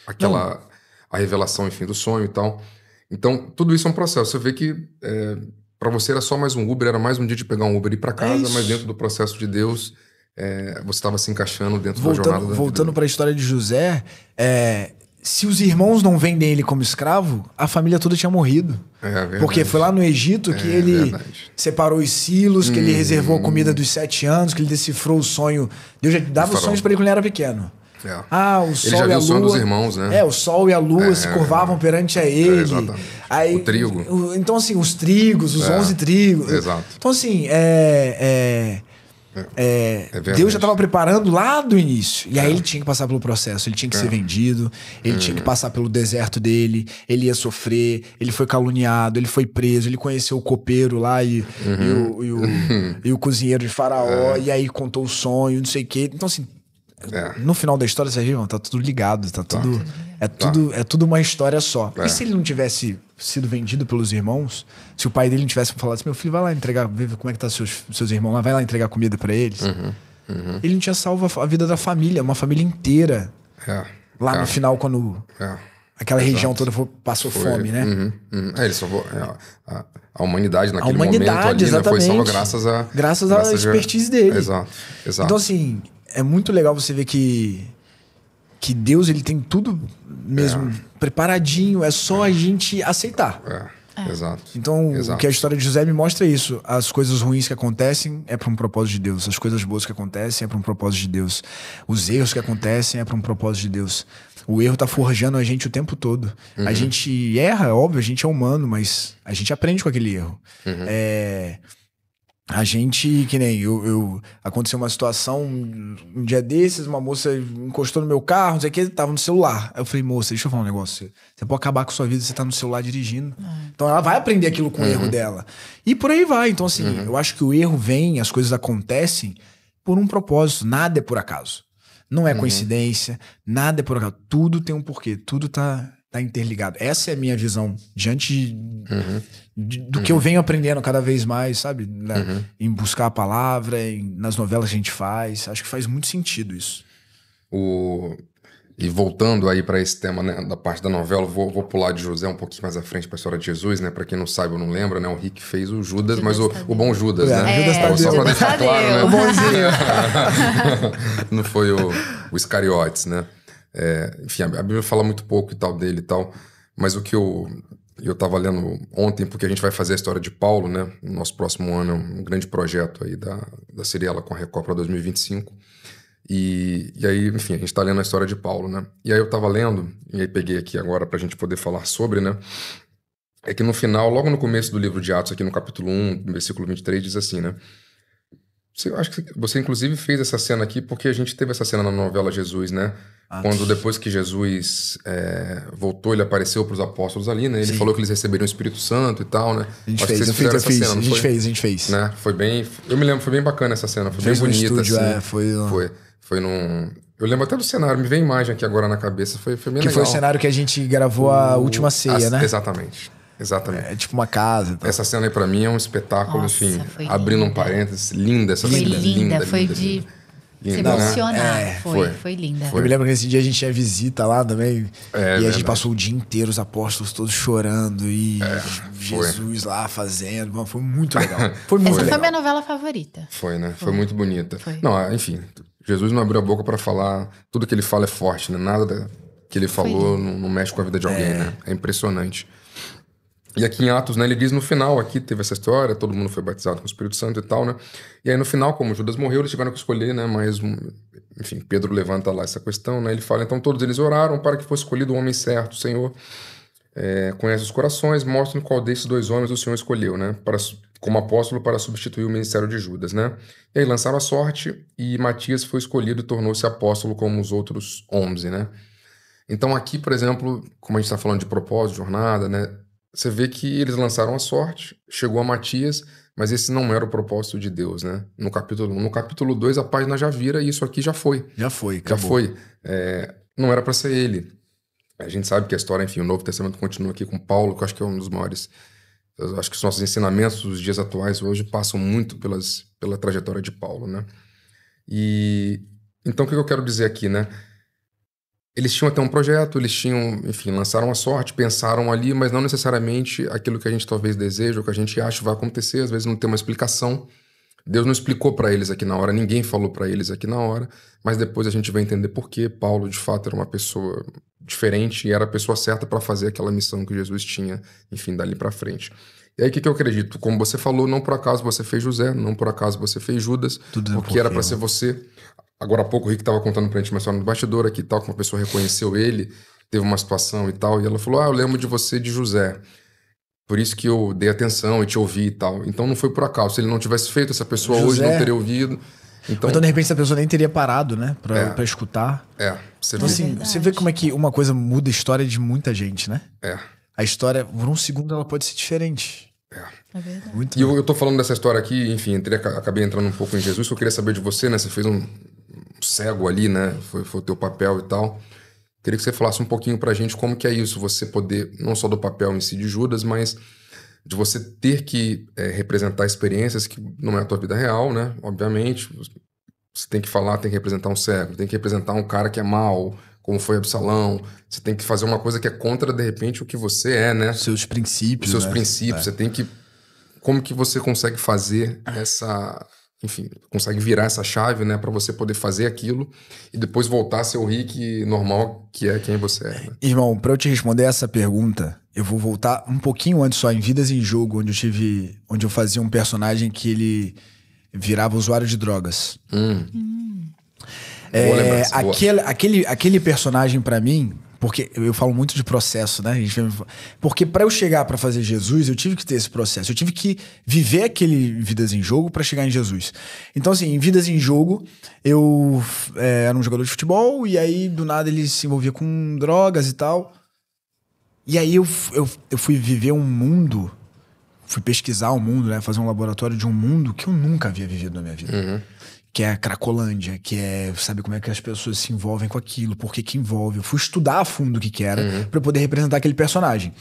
a revelação, enfim, do sonho e tal. Então, tudo isso é um processo. Você vê que para você era só mais um Uber, era mais um dia de pegar um Uber e ir para casa, mas dentro do processo de Deus, você estava se encaixando dentro da jornada da vida. Voltando para a história de José, se os irmãos não vendem ele como escravo, a família toda tinha morrido. Porque foi lá no Egito que ele separou os silos, que ele reservou a comida dos 7 anos, que ele decifrou o sonho. Deus já dava os sonhos para ele quando ele era pequeno. O sol ele já e viu a o sonho lua. dos irmãos, né? O sol e a lua se curvavam perante a ele. Aí, o trigo. Então, assim, os trigos, os 11 trigos. Exato. Então, assim, Deus já estava preparando lá do início. E aí ele tinha que passar pelo processo. Ele tinha que ser vendido. Ele tinha que passar pelo deserto dele. Ele ia sofrer. Ele foi caluniado. Ele foi preso. Ele conheceu o copeiro lá e o cozinheiro de Faraó. E aí contou o sonho, não sei o quê. Então, assim, no final da história, vocês viram? Tá tudo ligado. É tudo uma história só. E se ele não tivesse sido vendido pelos irmãos, se o pai dele não tivesse falado assim, meu filho, vai lá entregar, ver como é que tá seus irmãos lá, vai lá entregar comida pra eles. Ele não tinha salvo a vida da família, uma família inteira. Lá no final, quando aquela região toda passou fome, né? Ele salvou a humanidade naquele momento ali, né? Foi salva graças à expertise dele. Exato. Então, assim, é muito legal você ver que Deus, ele tem tudo mesmo preparadinho, é só a gente aceitar. Exato. Então, o que a história de José me mostra é isso. As coisas ruins que acontecem é para um propósito de Deus. As coisas boas que acontecem é para um propósito de Deus. Os erros que acontecem é para um propósito de Deus. O erro tá forjando a gente o tempo todo. A gente erra, óbvio, a gente é humano, mas a gente aprende com aquele erro. A gente, que nem aconteceu uma situação um dia desses, uma moça encostou no meu carro, não sei o que, tava no celular. Aí eu falei, moça, deixa eu falar um negócio. Você pode acabar com a sua vida, você tá no celular dirigindo. Então ela vai aprender aquilo com o erro dela. E por aí vai. Então, assim, eu acho que o erro vem, as coisas acontecem por um propósito. Nada é por acaso. Não é coincidência, nada é por acaso. Tudo tem um porquê, tudo tá interligado. Essa é a minha visão diante do que eu venho aprendendo cada vez mais, sabe? Em buscar a palavra, nas novelas que a gente faz. Acho que faz muito sentido isso. E voltando aí para esse tema, né, da parte da novela, vou pular de José um pouquinho mais à frente para a história de Jesus, né? Para quem não sabe ou não lembra, né? O Rick fez o Judas, mas o bom Judas, né? Judas Tadeu. Só para deixar claro, né? O bonzinho. Não foi o Iscariotes, né? Enfim, a Bíblia fala muito pouco e tal dele e tal, mas o que eu tava lendo ontem, porque a gente vai fazer a história de Paulo, né? No nosso próximo ano, um grande projeto aí da Seriela com a Record para 2025. E aí, enfim, a gente tá lendo a história de Paulo, né? E aí eu tava lendo, e aí peguei aqui agora pra gente poder falar sobre, né? É que no final, logo no começo do livro de Atos, aqui no capítulo 1, versículo 23, diz assim, né? Eu acho que você inclusive fez essa cena aqui porque a gente teve essa cena na novela Jesus, né? Quando depois que Jesus voltou, ele apareceu pros apóstolos ali, né? Ele falou que eles receberam o Espírito Santo e tal, né? A gente fez, a gente fez. Né? Foi bem... Eu me lembro, foi bem bacana essa cena, foi bem bonita, estúdio, assim. Foi num... Eu lembro até do cenário, me vem a imagem aqui agora na cabeça, foi bem legal. Que foi o cenário que a gente gravou a última ceia, né? Exatamente. É tipo uma casa. Então. Essa cena aí pra mim é um espetáculo, enfim, abrindo um parênteses, linda essa cena. Linda, foi de se emocionar. Né? Foi linda. Eu me lembro que nesse dia a gente tinha visita lá também. E a gente passou o dia inteiro, os apóstolos todos chorando e Jesus lá fazendo. Mano, foi muito legal. Essa foi minha novela favorita. Foi, né? Foi muito bonita. Não, enfim, Jesus não abriu a boca pra falar. Tudo que ele fala é forte, né? Nada que ele falou não mexe com a vida de alguém, né? É impressionante. E aqui em Atos, né, ele diz no final, aqui teve essa história, todo mundo foi batizado com o Espírito Santo e tal, né? E aí no final, como Judas morreu, eles tiveram que escolher, né, enfim, Pedro levanta lá essa questão, né? Ele fala, então todos eles oraram para que fosse escolhido o homem certo. O Senhor conhece os corações, mostra qual desses dois homens o Senhor escolheu, né? Como apóstolo para substituir o ministério de Judas, né? E aí lançaram a sorte e Matias foi escolhido e tornou-se apóstolo como os outros 11, né? Então aqui, por exemplo, como a gente está falando de propósito, jornada, né? Você vê que eles lançaram a sorte, chegou a Matias, mas esse não era o propósito de Deus, né? No capítulo 1. No capítulo 2, a página já vira e isso aqui já foi. Acabou. Já foi. Não era para ser ele. A gente sabe que a história, enfim, o Novo Testamento continua aqui com Paulo, que eu acho que é um dos maiores... Eu acho que os nossos ensinamentos dos dias atuais hoje passam muito pela trajetória de Paulo, né? E então o que eu quero dizer aqui, né? Eles tinham até um projeto, eles tinham, enfim, lançaram a sorte, pensaram ali, mas não necessariamente aquilo que a gente talvez deseja, ou que a gente acha vai acontecer, às vezes não tem uma explicação. Deus não explicou para eles aqui na hora, ninguém falou para eles aqui na hora, mas depois a gente vai entender por que Paulo, de fato, era uma pessoa diferente e era a pessoa certa para fazer aquela missão que Jesus tinha, enfim, dali para frente. E aí o que eu acredito? Como você falou, não por acaso você fez José, não por acaso você fez Judas, porque era para ser você. Agora há pouco o Rick estava contando pra gente uma história no bastidor aqui e tal, que uma pessoa reconheceu ele, teve uma situação e tal, e ela falou, eu lembro de você de José, por isso que eu dei atenção e te ouvi e tal. Então não foi por acaso, se ele não tivesse feito, essa pessoa José, hoje não teria ouvido. Então de repente essa pessoa nem teria parado, né, pra escutar. Então, assim, você vê como é que uma coisa muda a história de muita gente, né? A história, por um segundo, ela pode ser diferente. É verdade. E eu tô falando dessa história aqui, enfim, acabei entrando um pouco em Jesus, que eu queria saber de você, né, você fez um cego ali, né? Foi o teu papel e tal. Queria que você falasse um pouquinho pra gente como que é isso, você poder, não só do papel em si de Judas, mas de você ter que representar experiências que não é a tua vida real, né? Obviamente, você tem que falar, tem que representar um cego, tem que representar um cara que é mau, como foi Absalão. Você tem que fazer uma coisa que é contra, de repente, o que você é, né? Seus princípios, Os seus princípios. Você tem que... Como que você consegue fazer essa... Enfim, consegue virar essa chave, né? Pra você poder fazer aquilo e depois voltar a ser o Rick normal, que é quem você é. Né? Irmão, pra eu te responder essa pergunta, eu vou voltar um pouquinho antes só, em Vidas em Jogo, onde eu fazia um personagem que ele virava usuário de drogas. Boa lembrança, Aquele personagem pra mim, porque eu falo muito de processo, né? Porque pra eu chegar pra fazer Jesus, eu tive que ter esse processo. Eu tive que viver aquele Vidas em Jogo pra chegar em Jesus. Então, assim, em Vidas em Jogo, eu era um jogador de futebol e aí, do nada, ele se envolvia com drogas e tal. E aí eu fui viver um mundo, fui pesquisar um mundo, né? Fazer um laboratório de um mundo que eu nunca havia vivido na minha vida. Que é a Cracolândia, que é, sabe como é que as pessoas se envolvem com aquilo, por que envolve. Eu fui estudar a fundo o que era pra eu poder representar aquele personagem.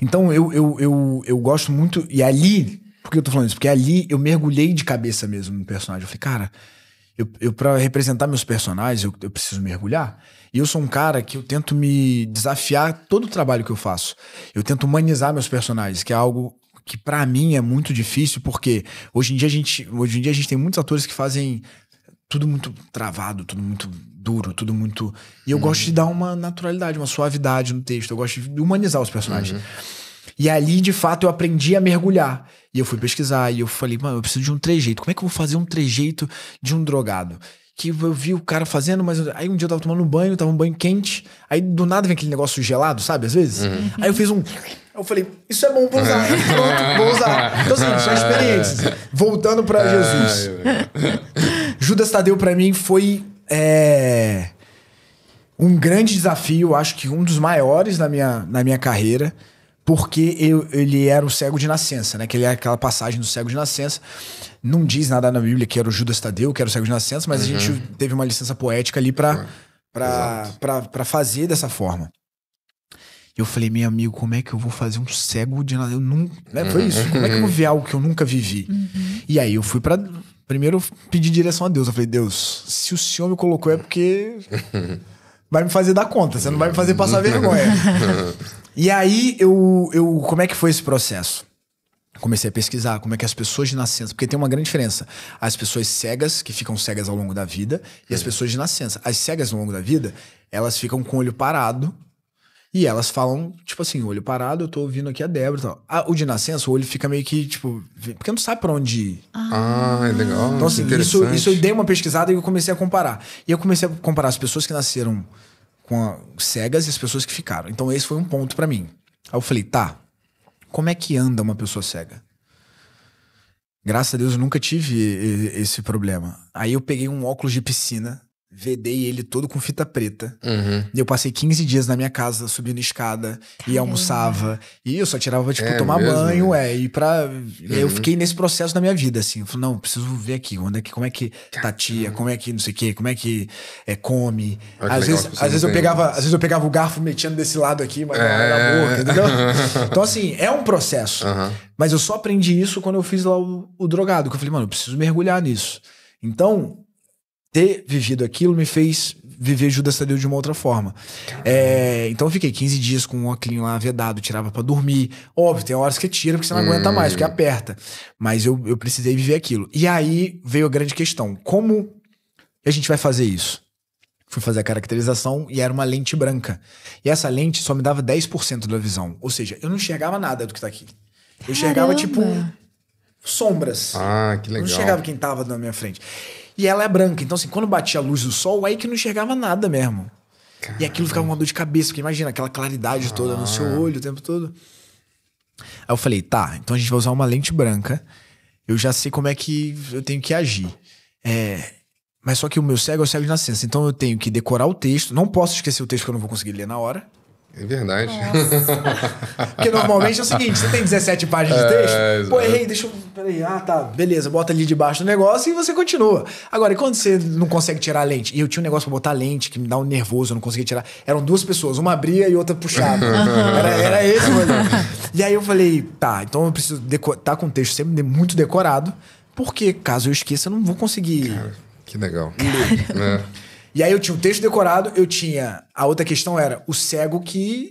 Então eu gosto muito, e ali, por que eu tô falando isso? Porque ali eu mergulhei de cabeça mesmo no personagem. Eu falei, cara, eu pra representar meus personagens, eu preciso mergulhar. E eu sou um cara que eu tento me desafiar todo o trabalho que eu faço. Eu tento humanizar meus personagens, que é algo que pra mim é muito difícil, porque hoje em dia a gente tem muitos atores que fazem tudo muito travado, tudo muito duro, tudo muito... E eu gosto de dar uma naturalidade, uma suavidade no texto. Eu gosto de humanizar os personagens. E ali, de fato, eu aprendi a mergulhar. E eu fui pesquisar e eu falei, mano, eu preciso de um trejeito. Como é que eu vou fazer um trejeito de um drogado? Que eu vi o cara fazendo, mas aí um dia eu tava tomando um banho, tava um banho quente, aí do nada vem aquele negócio gelado, sabe, às vezes? Aí eu fiz eu falei, isso é bom, vou usar. Pronto, vou usar. Então assim, são experiências. Voltando pra Jesus. Judas Tadeu pra mim foi um grande desafio, acho que um dos maiores na minha carreira, porque ele era o cego de nascença, né? Que ele é aquela passagem do cego de nascença. Não diz nada na Bíblia que era o Judas Tadeu, que era o cego de nascença, mas a gente teve uma licença poética ali pra fazer dessa forma. E eu falei, meu amigo, como é que eu vou fazer um cego de nascença? Foi isso. Como é que eu vou ver algo que eu nunca vivi? E aí eu fui pra... Primeiro eu pedi direção a Deus. Eu falei, Deus, se o Senhor me colocou é porque vai me fazer dar conta. Você não vai me fazer passar vergonha. E aí, como é que foi esse processo? Comecei a pesquisar como é que as pessoas de nascença... Porque tem uma grande diferença. As pessoas cegas, que ficam cegas ao longo da vida, e as pessoas de nascença. As cegas ao longo da vida, elas ficam com o olho parado, e elas falam, tipo assim, olho parado, eu tô ouvindo aqui a Débora e tal. O de nascença, o olho fica meio que, tipo... Porque não sabe pra onde ir. É legal. Então, assim, isso eu dei uma pesquisada e eu comecei a comparar. E eu comecei a comparar as pessoas que nasceram cegas e as pessoas que ficaram. Então esse foi um ponto pra mim. Aí eu falei, tá, como é que anda uma pessoa cega? Graças a Deus eu nunca tive esse problema. Aí eu peguei um óculos de piscina, vedei ele todo com fita preta. E eu passei 15 dias na minha casa, subindo escada, e almoçava. E eu só tirava, tipo, tomar banho, E eu fiquei nesse processo da minha vida, assim. Eu falei, não, preciso ver aqui, como é que tá a tia, como é que não sei o quê, como é que come. Às vezes eu pegava o garfo metendo desse lado aqui, mas não era na boca, entendeu? Então, assim, é um processo. Mas eu só aprendi isso quando eu fiz lá o drogado, que eu falei, mano, eu preciso mergulhar nisso. Então... ter vivido aquilo me fez viver Judas Tadeu de uma outra forma. Então eu fiquei 15 dias com um óculos lá vedado, tirava pra dormir. Óbvio, tem horas que tira porque você não aguenta mais, porque aperta. Mas eu precisei viver aquilo. E aí veio a grande questão. Como a gente vai fazer isso? Fui fazer a caracterização e era uma lente branca. E essa lente só me dava 10% da visão. Ou seja, eu não enxergava nada do que tá aqui. Eu enxergava, tipo, sombras. Que legal. Eu não enxergava quem tava na minha frente. E ela é branca, então assim, quando batia a luz do sol, aí que não enxergava nada mesmo. Caramba. E aquilo ficava uma dor de cabeça, porque imagina, aquela claridade toda no seu olho o tempo todo. Aí eu falei, tá, então a gente vai usar uma lente branca, eu já sei como é que eu tenho que agir. Mas só que o meu cego é o cego de nascença, então eu tenho que decorar o texto, não posso esquecer o texto que eu não vou conseguir ler na hora. É verdade. Porque normalmente é o seguinte, você tem 17 páginas de texto, pô, errei, deixa eu... Peraí, tá, beleza, bota ali debaixo do negócio e você continua. Agora, e quando você não consegue tirar a lente? E eu tinha um negócio pra botar a lente que me dá um nervoso, eu não conseguia tirar. Eram duas pessoas, uma abria e outra puxava. Era esse o rolê. E aí eu falei, tá, então eu preciso tá com o texto sempre muito decorado, porque caso eu esqueça, eu não vou conseguir... Cara, que legal. E aí eu tinha o texto decorado, eu tinha... A outra questão era o cego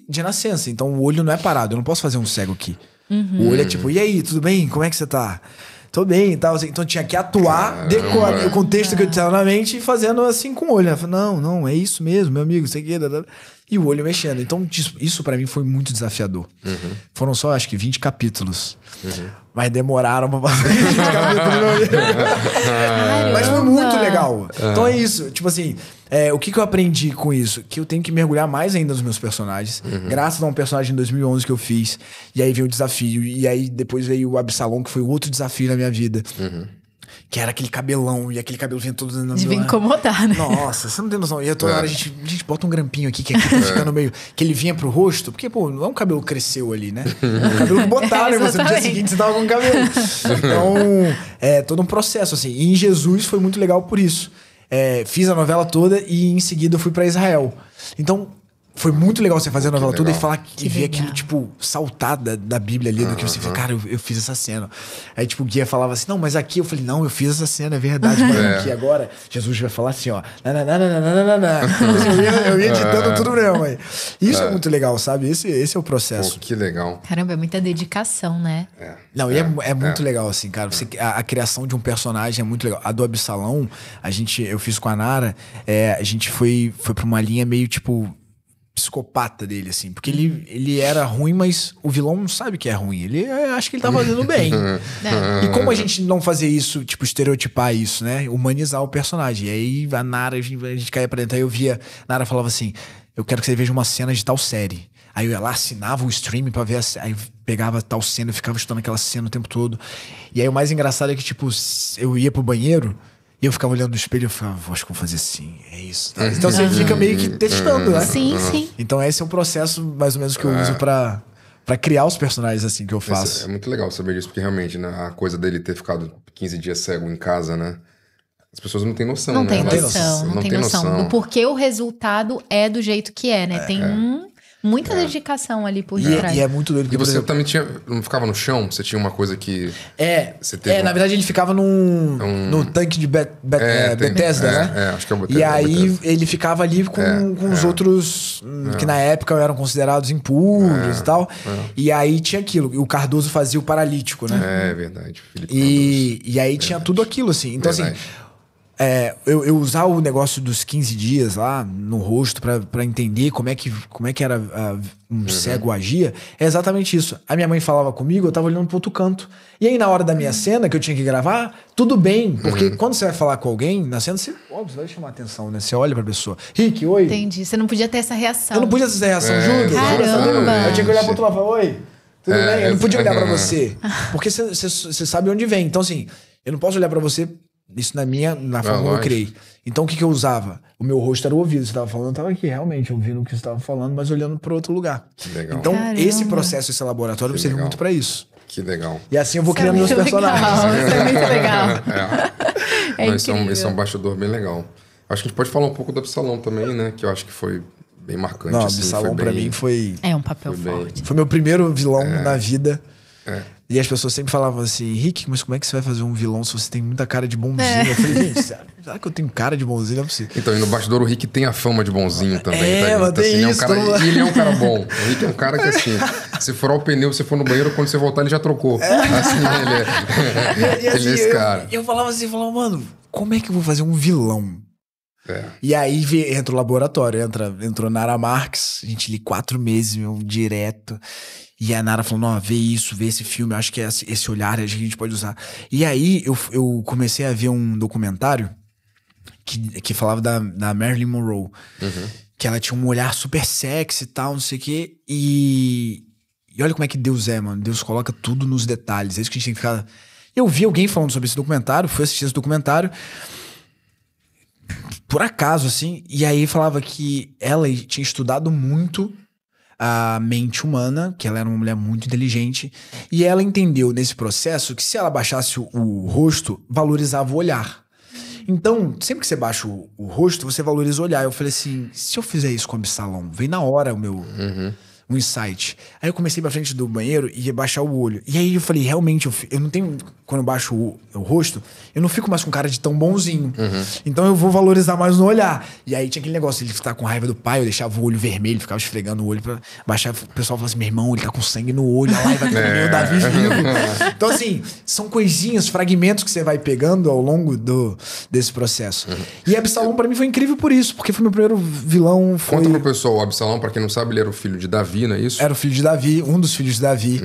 de nascença. Então o olho não é parado, eu não posso fazer um cego aqui. O olho é tipo, e aí, tudo bem? Como é que você tá? Tô bem e tal. Então tinha que atuar, decorar o contexto que eu tinha na mente e fazendo assim com o olho. Eu falei, não, é isso mesmo, meu amigo, isso aqui... E o olho mexendo. Então isso pra mim foi muito desafiador. Foram só, acho que 20 capítulos. Mas demoraram pra passar 20 capítulos no meu livro. Mas foi muito legal. Então é isso. Tipo assim, o que eu aprendi com isso? Que eu tenho que mergulhar mais ainda nos meus personagens. Graças a um personagem em 2011 que eu fiz. E aí veio o desafio. E aí depois veio o Absalom, que foi outro desafio na minha vida. Que era aquele cabelão, e aquele cabelo vinha todo... Devia incomodar, né? Nossa, você não tem noção. E toda hora a gente bota um grampinho aqui, que aqui tá ficando meio... Que ele vinha pro rosto, porque, pô, não é um cabelo que cresceu ali, né? É um cabelo que botaram, e você no dia seguinte você tava com cabelo. Então, é todo um processo, assim. E em Jesus foi muito legal por isso. Fiz a novela toda e em seguida eu fui pra Israel. Então... Foi muito legal você fazer a novela toda e falar e ver aquilo, tipo, saltar da Bíblia ali, do que você fala, cara, eu fiz essa cena. Aí, tipo, o guia falava assim, não, mas aqui eu falei, não, eu fiz essa cena, é verdade, mas aqui agora, Jesus vai falar assim, ó. Eu ia editando tudo mesmo, aí. Isso é muito legal, sabe? Esse é o processo. Pô, que legal. Caramba, é muita dedicação, né? Não, e é muito legal, assim, cara. A criação de um personagem é muito legal. A do Absalom, eu fiz com a Nara, a gente foi pra uma linha meio, tipo, psicopata dele, assim. Porque ele era ruim, mas o vilão não sabe que é ruim. Ele acha que ele tá fazendo bem. E como a gente não fazer isso, tipo, estereotipar isso, né? Humanizar o personagem. E aí a Nara, a gente caía pra dentro. Aí eu via, a Nara falava assim, eu quero que você veja uma cena de tal série. Aí eu ia lá, assinava o stream pra ver aí pegava tal cena, eu ficava estudando aquela cena o tempo todo. E aí o mais engraçado é que, tipo, eu ia pro banheiro e eu ficava olhando no espelho e eu falava, acho que eu vou fazer assim, é isso. Tá? Então você fica meio que testando, né? Sim, sim. Então esse é o processo, mais ou menos, que eu uso pra criar os personagens, assim, que eu faço. É muito legal saber disso, porque realmente, né, a coisa dele ter ficado 15 dias cego em casa, né? As pessoas não têm noção, não né? Tem noção, não tem noção. Do porquê o resultado é do jeito que é, né? Tem muita dedicação ali por detrás. E é muito doido. E você também não ficava no chão? Você tinha uma coisa que... na verdade ele ficava no tanque de Bethesda, né? Acho que é o Bethesda. E aí ele ficava ali com os outros que na época eram considerados impuros e tal. E aí tinha aquilo. O Cardoso fazia o paralítico, né? É verdade. Felipe e aí tinha tudo aquilo, assim. Então, assim... eu usar o negócio dos 15 dias lá no rosto pra entender como é que era um cego agia, é exatamente isso. A minha mãe falava comigo, eu tava olhando pro outro canto. E aí, na hora da minha cena, que eu tinha que gravar, tudo bem. Porque quando você vai falar com alguém, na cena, você vai chamar atenção, né? Você olha pra pessoa. Rick, oi? Entendi. Você não podia ter essa reação. Eu não podia ter essa reação, juro. Caramba. Eu tinha que olhar pro outro lado e falar, oi? Tudo bem? Eu não podia olhar pra você. Porque você sabe onde vem. Então, assim, eu não posso olhar pra você... Isso na forma como eu criei. Então o que eu usava? O meu rosto era o ouvido. Você estava falando, eu estava aqui realmente ouvindo o que você estava falando, mas olhando para outro lugar. Legal. Então esse processo, esse laboratório me serviu muito para isso. Que legal. E assim eu vou criando meus personagens. Isso é muito legal. Esse é um bastidor bem legal. Acho que a gente pode falar um pouco do Absalom também, né? Que eu acho que foi bem marcante. Não, assim, Absalom para mim foi... É um papel forte. Foi meu primeiro vilão na vida. E as pessoas sempre falavam assim, Rick, mas como é que você vai fazer um vilão se você tem muita cara de bonzinho? Eu falei, gente, será que eu tenho cara de bonzinho? Não é possível. Então, e no bastidor o Rick tem a fama de bonzinho também. Mas tem isso. Ele é um cara bom. O Rick é um cara que, assim, se furar o pneu, se for no banheiro, quando você voltar, ele já trocou. Assim, ele é esse cara. Eu falava assim, mano, como é que eu vou fazer um vilão? E aí entra o laboratório, entrou Nara Marques, a gente li 4 meses, direto. E a Nara falou, não, vê isso, vê esse filme, acho que esse olhar a gente pode usar. E aí eu comecei a ver um documentário que falava da Marilyn Monroe. Que ela tinha um olhar super sexy e tal, não sei o quê. E olha como é que Deus é, mano. Deus coloca tudo nos detalhes. É isso que a gente tem que ficar... Eu vi alguém falando sobre esse documentário, fui assistir esse documentário... Por acaso, assim, e aí falava que ela tinha estudado muito a mente humana, que ela era uma mulher muito inteligente, e ela entendeu nesse processo que se ela baixasse o rosto, valorizava o olhar. Então, sempre que você baixa o rosto, você valoriza o olhar. Eu falei assim, se eu fizer isso com o Absalão, vem na hora o meu... um insight. Aí eu comecei pra frente do banheiro e ia baixar o olho. E aí eu falei, realmente, eu não tenho... Quando eu baixo o rosto, eu não fico mais com cara de tão bonzinho. Então eu vou valorizar mais no olhar. E aí tinha aquele negócio, ele ficar com raiva do pai, eu deixava o olho vermelho, ficava esfregando o olho pra baixar. O pessoal falava assim, meu irmão, ele tá com sangue no olho, a live vai comer o Davi vivo. Então assim, são coisinhas, fragmentos que você vai pegando ao longo desse processo. E Absalão pra mim foi incrível por isso, porque foi meu primeiro vilão. Conta pro pessoal, o Absalão, pra quem não sabe, ele era o filho de Davi, não é isso? Era o filho de Davi, um dos filhos de Davi.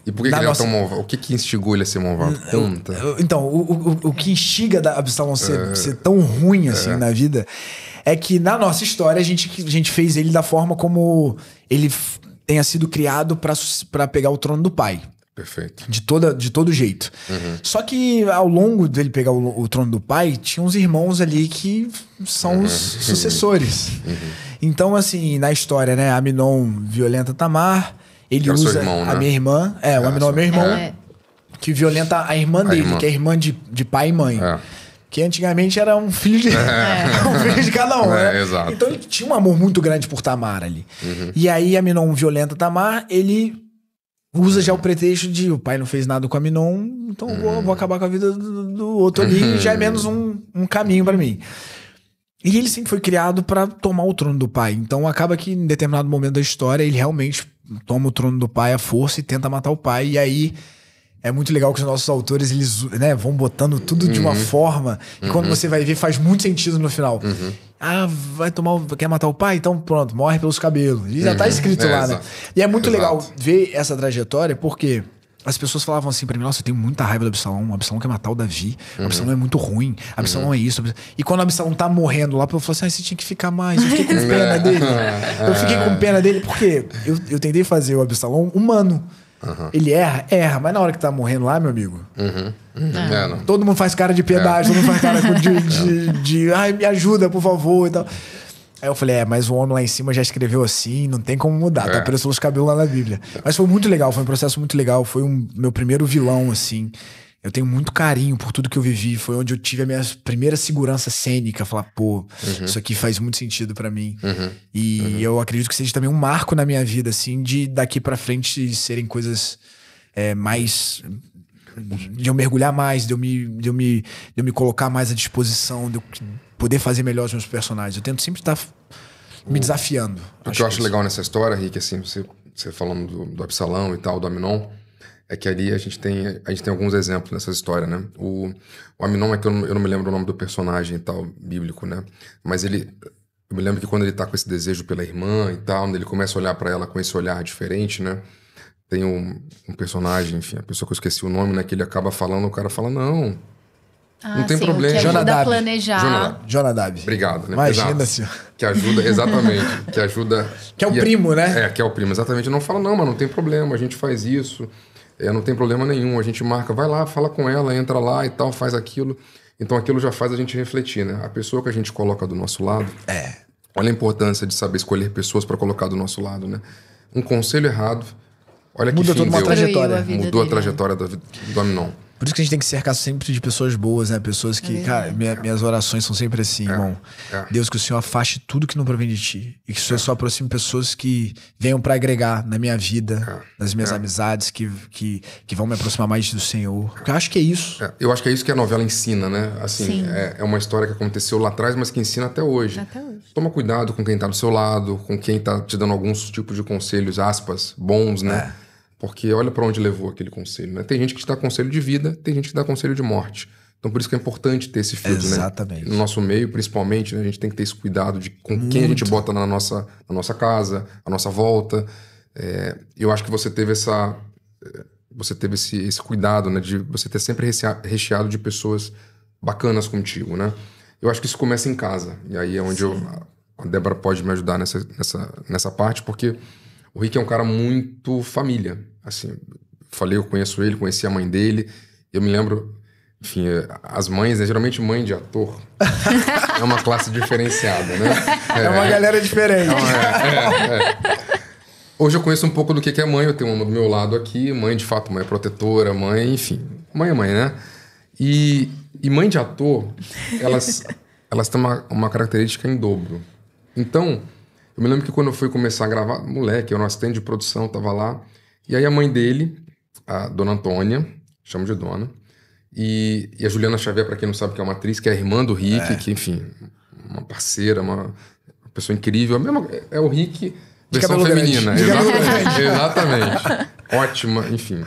E por que ele era tão malvado? O que instigou ele a ser malvado? Conta. Então, o que instiga da Absalão ser tão ruim assim na vida é que na nossa história a gente fez ele da forma como ele tenha sido criado pra pegar o trono do pai. Perfeito. De todo jeito. Só que ao longo dele pegar o trono do pai, tinha uns irmãos ali que são os sucessores. Então, assim, na história, né? Aminon violenta Tamar, ele usa irmão, né? a minha irmã. O Aminon é meu irmão. Que violenta a irmã dele, que é irmã de pai e mãe. Que antigamente era um filho de, um filho de cada um, né? Exato. Então ele tinha um amor muito grande por Tamar ali. E aí Aminon violenta Tamar, ele usa já o pretexto de o pai não fez nada com Aminon, então vou acabar com a vida do outro ali, já é menos um caminho pra mim. E ele sempre foi criado pra tomar o trono do pai. Então acaba que em determinado momento da história ele realmente toma o trono do pai à força e tenta matar o pai. E aí é muito legal que os nossos autores, eles, né, vão botando tudo de uma forma. E quando você vai ver, faz muito sentido no final. Quer matar o pai? Então pronto, morre pelos cabelos. E já tá escrito lá, né? E é muito legal ver essa trajetória, porque as pessoas falavam assim pra mim, nossa, eu tenho muita raiva do Absalão. O Absalão quer matar o Davi. O Absalão é muito ruim. O Absalão é isso. E quando o Absalão tá morrendo lá, eu falei assim, você tinha que ficar mais. Eu fiquei com pena dele. Eu fiquei com pena dele porque eu tentei fazer o Absalão humano. Ele erra, mas na hora que tá morrendo lá, meu amigo, todo mundo faz cara de piedade, todo mundo faz cara de ai, me ajuda, por favor, e tal. Aí eu falei, mas o homem lá em cima já escreveu assim, não tem como mudar, tá preso pelos cabelos lá na Bíblia. Mas foi muito legal, foi um processo muito legal, foi meu primeiro vilão, assim. Eu tenho muito carinho por tudo que eu vivi. Foi onde eu tive a minha primeira segurança cênica. Falar, pô, isso aqui faz muito sentido pra mim. E eu acredito que seja também um marco na minha vida, assim, de daqui pra frente serem coisas mais... De eu mergulhar mais, de eu me colocar mais à disposição, de eu poder fazer melhor os meus personagens. Eu tento sempre estar me desafiando. O que eu acho legal nessa história, Rick, assim, você falando do Absalão e tal, do Aminon, é que ali a gente tem alguns exemplos nessa história, né? O Aminon é que eu não me lembro o nome do personagem e tal, bíblico, né? Mas eu me lembro que quando ele tá com esse desejo pela irmã e tal, ele começa a olhar pra ela com esse olhar diferente, né? Tem um personagem, enfim, a pessoa que eu esqueci o nome, né? Que ele acaba falando, o cara fala, não tem problema. Que ajuda a planejar. Jonadab. Obrigado, né? Imagina, senhor. Que ajuda, exatamente. Que ajuda... Que é o primo, né? Que é o primo, exatamente. Não fala, não, mas não tem problema, a gente faz isso... não tem problema nenhum, a gente marca, vai lá, fala com ela, entra lá e tal, faz aquilo. Então aquilo já faz a gente refletir, né? A pessoa que a gente coloca do nosso lado... Olha a importância de saber escolher pessoas para colocar do nosso lado, né? Um conselho errado, olha que muda toda uma trajetória. Mudou a trajetória do Aminon. Por isso que a gente tem que cercar sempre de pessoas boas, né? Pessoas que, cara, minhas orações são sempre assim, irmão. Deus, que o Senhor afaste tudo que não provém de ti. E que o Senhor só aproxime pessoas que venham pra agregar na minha vida, nas minhas amizades, que vão me aproximar mais do Senhor. Porque eu acho que é isso. Eu acho que é isso que a novela ensina, né? Assim, é uma história que aconteceu lá atrás, mas que ensina até hoje. Toma cuidado com quem tá do seu lado, com quem tá te dando alguns tipos de conselhos, aspas, bons, né? Porque olha pra onde levou aquele conselho, né? Tem gente que te dá conselho de vida, tem gente que dá conselho de morte. Então por isso que é importante ter esse filtro, né? Exatamente. No nosso meio, principalmente, né? A gente tem que ter esse cuidado de com quem a gente bota na nossa casa, a nossa volta. Eu acho que você teve esse cuidado, né? De você ter sempre recheado de pessoas bacanas contigo, né? Eu acho que isso começa em casa. E aí é onde a Débora pode me ajudar nessa parte, porque o Rick é um cara muito família. Assim, eu conheço ele, conheci a mãe dele. Eu me lembro enfim, as mães, né? Geralmente mãe de ator é uma classe diferenciada, né? É uma galera diferente. Hoje eu conheço um pouco do que é mãe, eu tenho uma do meu lado aqui, mãe de fato, mãe protetora, mãe, enfim, mãe é mãe, né? E mãe de ator, elas têm uma característica em dobro. Então, eu me lembro que quando eu fui começar a gravar, moleque, eu era um assistente de produção, tava lá, e aí a mãe dele, a dona Antônia, chamo de dona, e a Juliana Xavier, pra quem não sabe, que é uma atriz, que é a irmã do Rick, que, enfim, uma parceira, uma pessoa incrível, é o Rick... Versão feminina, exatamente. Ótima, enfim.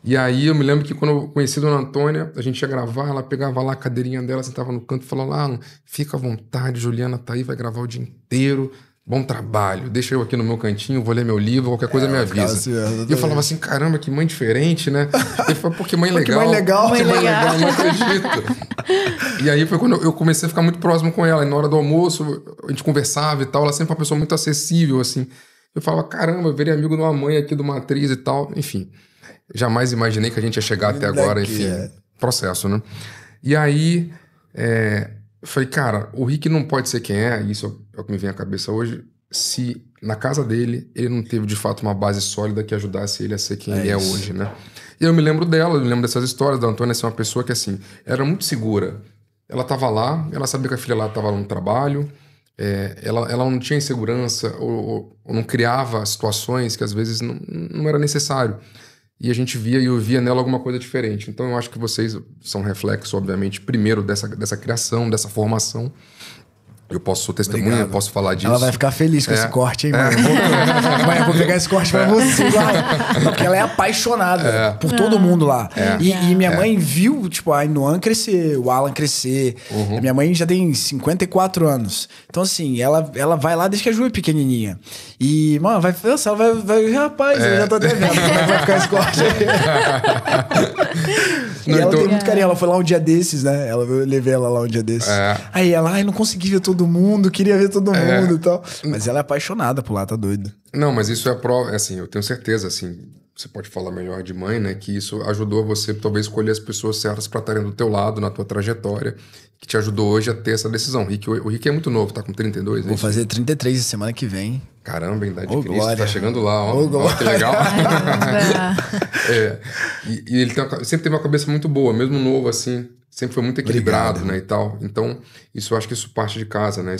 E aí eu me lembro que quando eu conheci a Dona Antônia, a gente ia gravar, ela pegava lá a cadeirinha dela, sentava no canto e falou lá, fica à vontade, Juliana tá aí, vai gravar o dia inteiro, bom trabalho, deixa eu aqui no meu cantinho, vou ler meu livro, qualquer coisa me avisa. Assim, e eu falava assim, caramba, que mãe diferente, né? Ele falou, pô, que mãe legal. Que mãe legal. Que mãe legal, não acredito. E aí foi quando eu comecei a ficar muito próximo com ela, e na hora do almoço, a gente conversava e tal, ela sempre foi uma pessoa muito acessível, assim. Eu falava, caramba, eu virei amigo de uma mãe aqui, de uma atriz e tal. Enfim, jamais imaginei que a gente ia chegar até agora, enfim, processo, né? E aí, eu falei, cara, o Rick não pode ser quem é, isso é o que me vem à cabeça hoje, se na casa dele ele não teve de fato uma base sólida que ajudasse ele a ser quem ele é hoje, né? E eu me lembro dela, eu me lembro dessas histórias da Antônia ser uma pessoa que, assim, era muito segura. Ela tava lá, ela sabia que a filha lá tava no trabalho, ela não tinha insegurança ou não criava situações que às vezes não era necessário. E a gente via e eu via nela alguma coisa diferente. Então eu acho que vocês são reflexo, obviamente, primeiro dessa criação, dessa formação. Eu posso ser testemunha, eu posso falar disso. Ela vai ficar feliz com esse corte, hein, mãe? Mãe, eu vou pegar esse corte pra você lá. Porque ela é apaixonada por todo mundo lá. E minha mãe viu, tipo, a Inoan crescer, o Alan crescer. Minha mãe já tem 54 anos. Então, assim, ela vai lá desde que a Ju é pequenininha. E, mano, ela vai rapaz, eu já tô até vendo como é que vai ficar esse corte aí. E ela tem muito carinho. Ela foi lá um dia desses, né? Eu levei ela lá um dia desses. Aí ela, não consegui ver todo mundo, queria ver todo mundo e tal. Mas ela é apaixonada por lá, tá doida. Não, mas isso é prova, assim, eu tenho certeza, assim, você pode falar melhor de mãe, né? Que isso ajudou você, talvez, escolher as pessoas certas pra estarem do teu lado, na tua trajetória, que te ajudou hoje a ter essa decisão. O Rick é muito novo, tá com 32, né? Vou fazer 33 na semana que vem. Caramba, idade de Cristo, tá chegando lá, ó. Ó, que legal. E ele sempre teve uma cabeça muito boa, mesmo novo, assim, sempre foi muito equilibrado, né, e tal. Então, eu acho que isso parte de casa, né?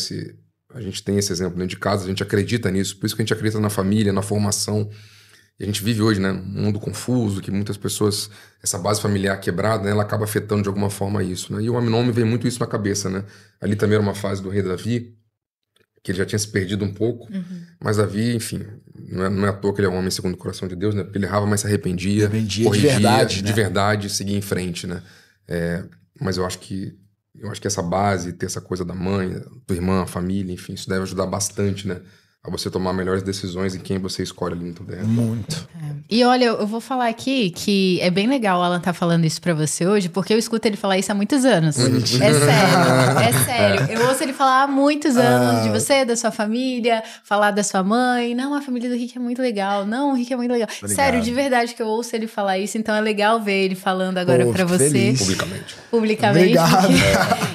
A gente tem esse exemplo dentro de casa, a gente acredita nisso, por isso que a gente acredita na família, na formação. E a gente vive hoje, né, um mundo confuso, que muitas pessoas, essa base familiar quebrada, né, ela acaba afetando de alguma forma isso, né? E o Aminon me vem muito isso na cabeça, né? Ali também era uma fase do rei Davi, que ele já tinha se perdido um pouco, mas Davi, enfim, não é à toa que ele é um homem segundo o coração de Deus, né? Porque ele errava, mas se arrependia, corrigia, de verdade, seguia em frente, né? Mas eu acho que essa base, ter essa coisa da mãe, tua irmã, a família, enfim, isso deve ajudar bastante, né? A você tomar melhores decisões em quem você escolhe ali no teu terreno. Muito. E olha, eu vou falar aqui que é bem legal o Alan tá falando isso pra você hoje, porque eu escuto ele falar isso há muitos anos. É sério. Eu ouço ele falar há muitos anos de você, da sua família, falar da sua mãe. Não, a família do Rick é muito legal. Não, o Rick é muito legal. Obrigado. Sério, de verdade que eu ouço ele falar isso, então é legal ver ele falando agora pra você. Feliz. Publicamente.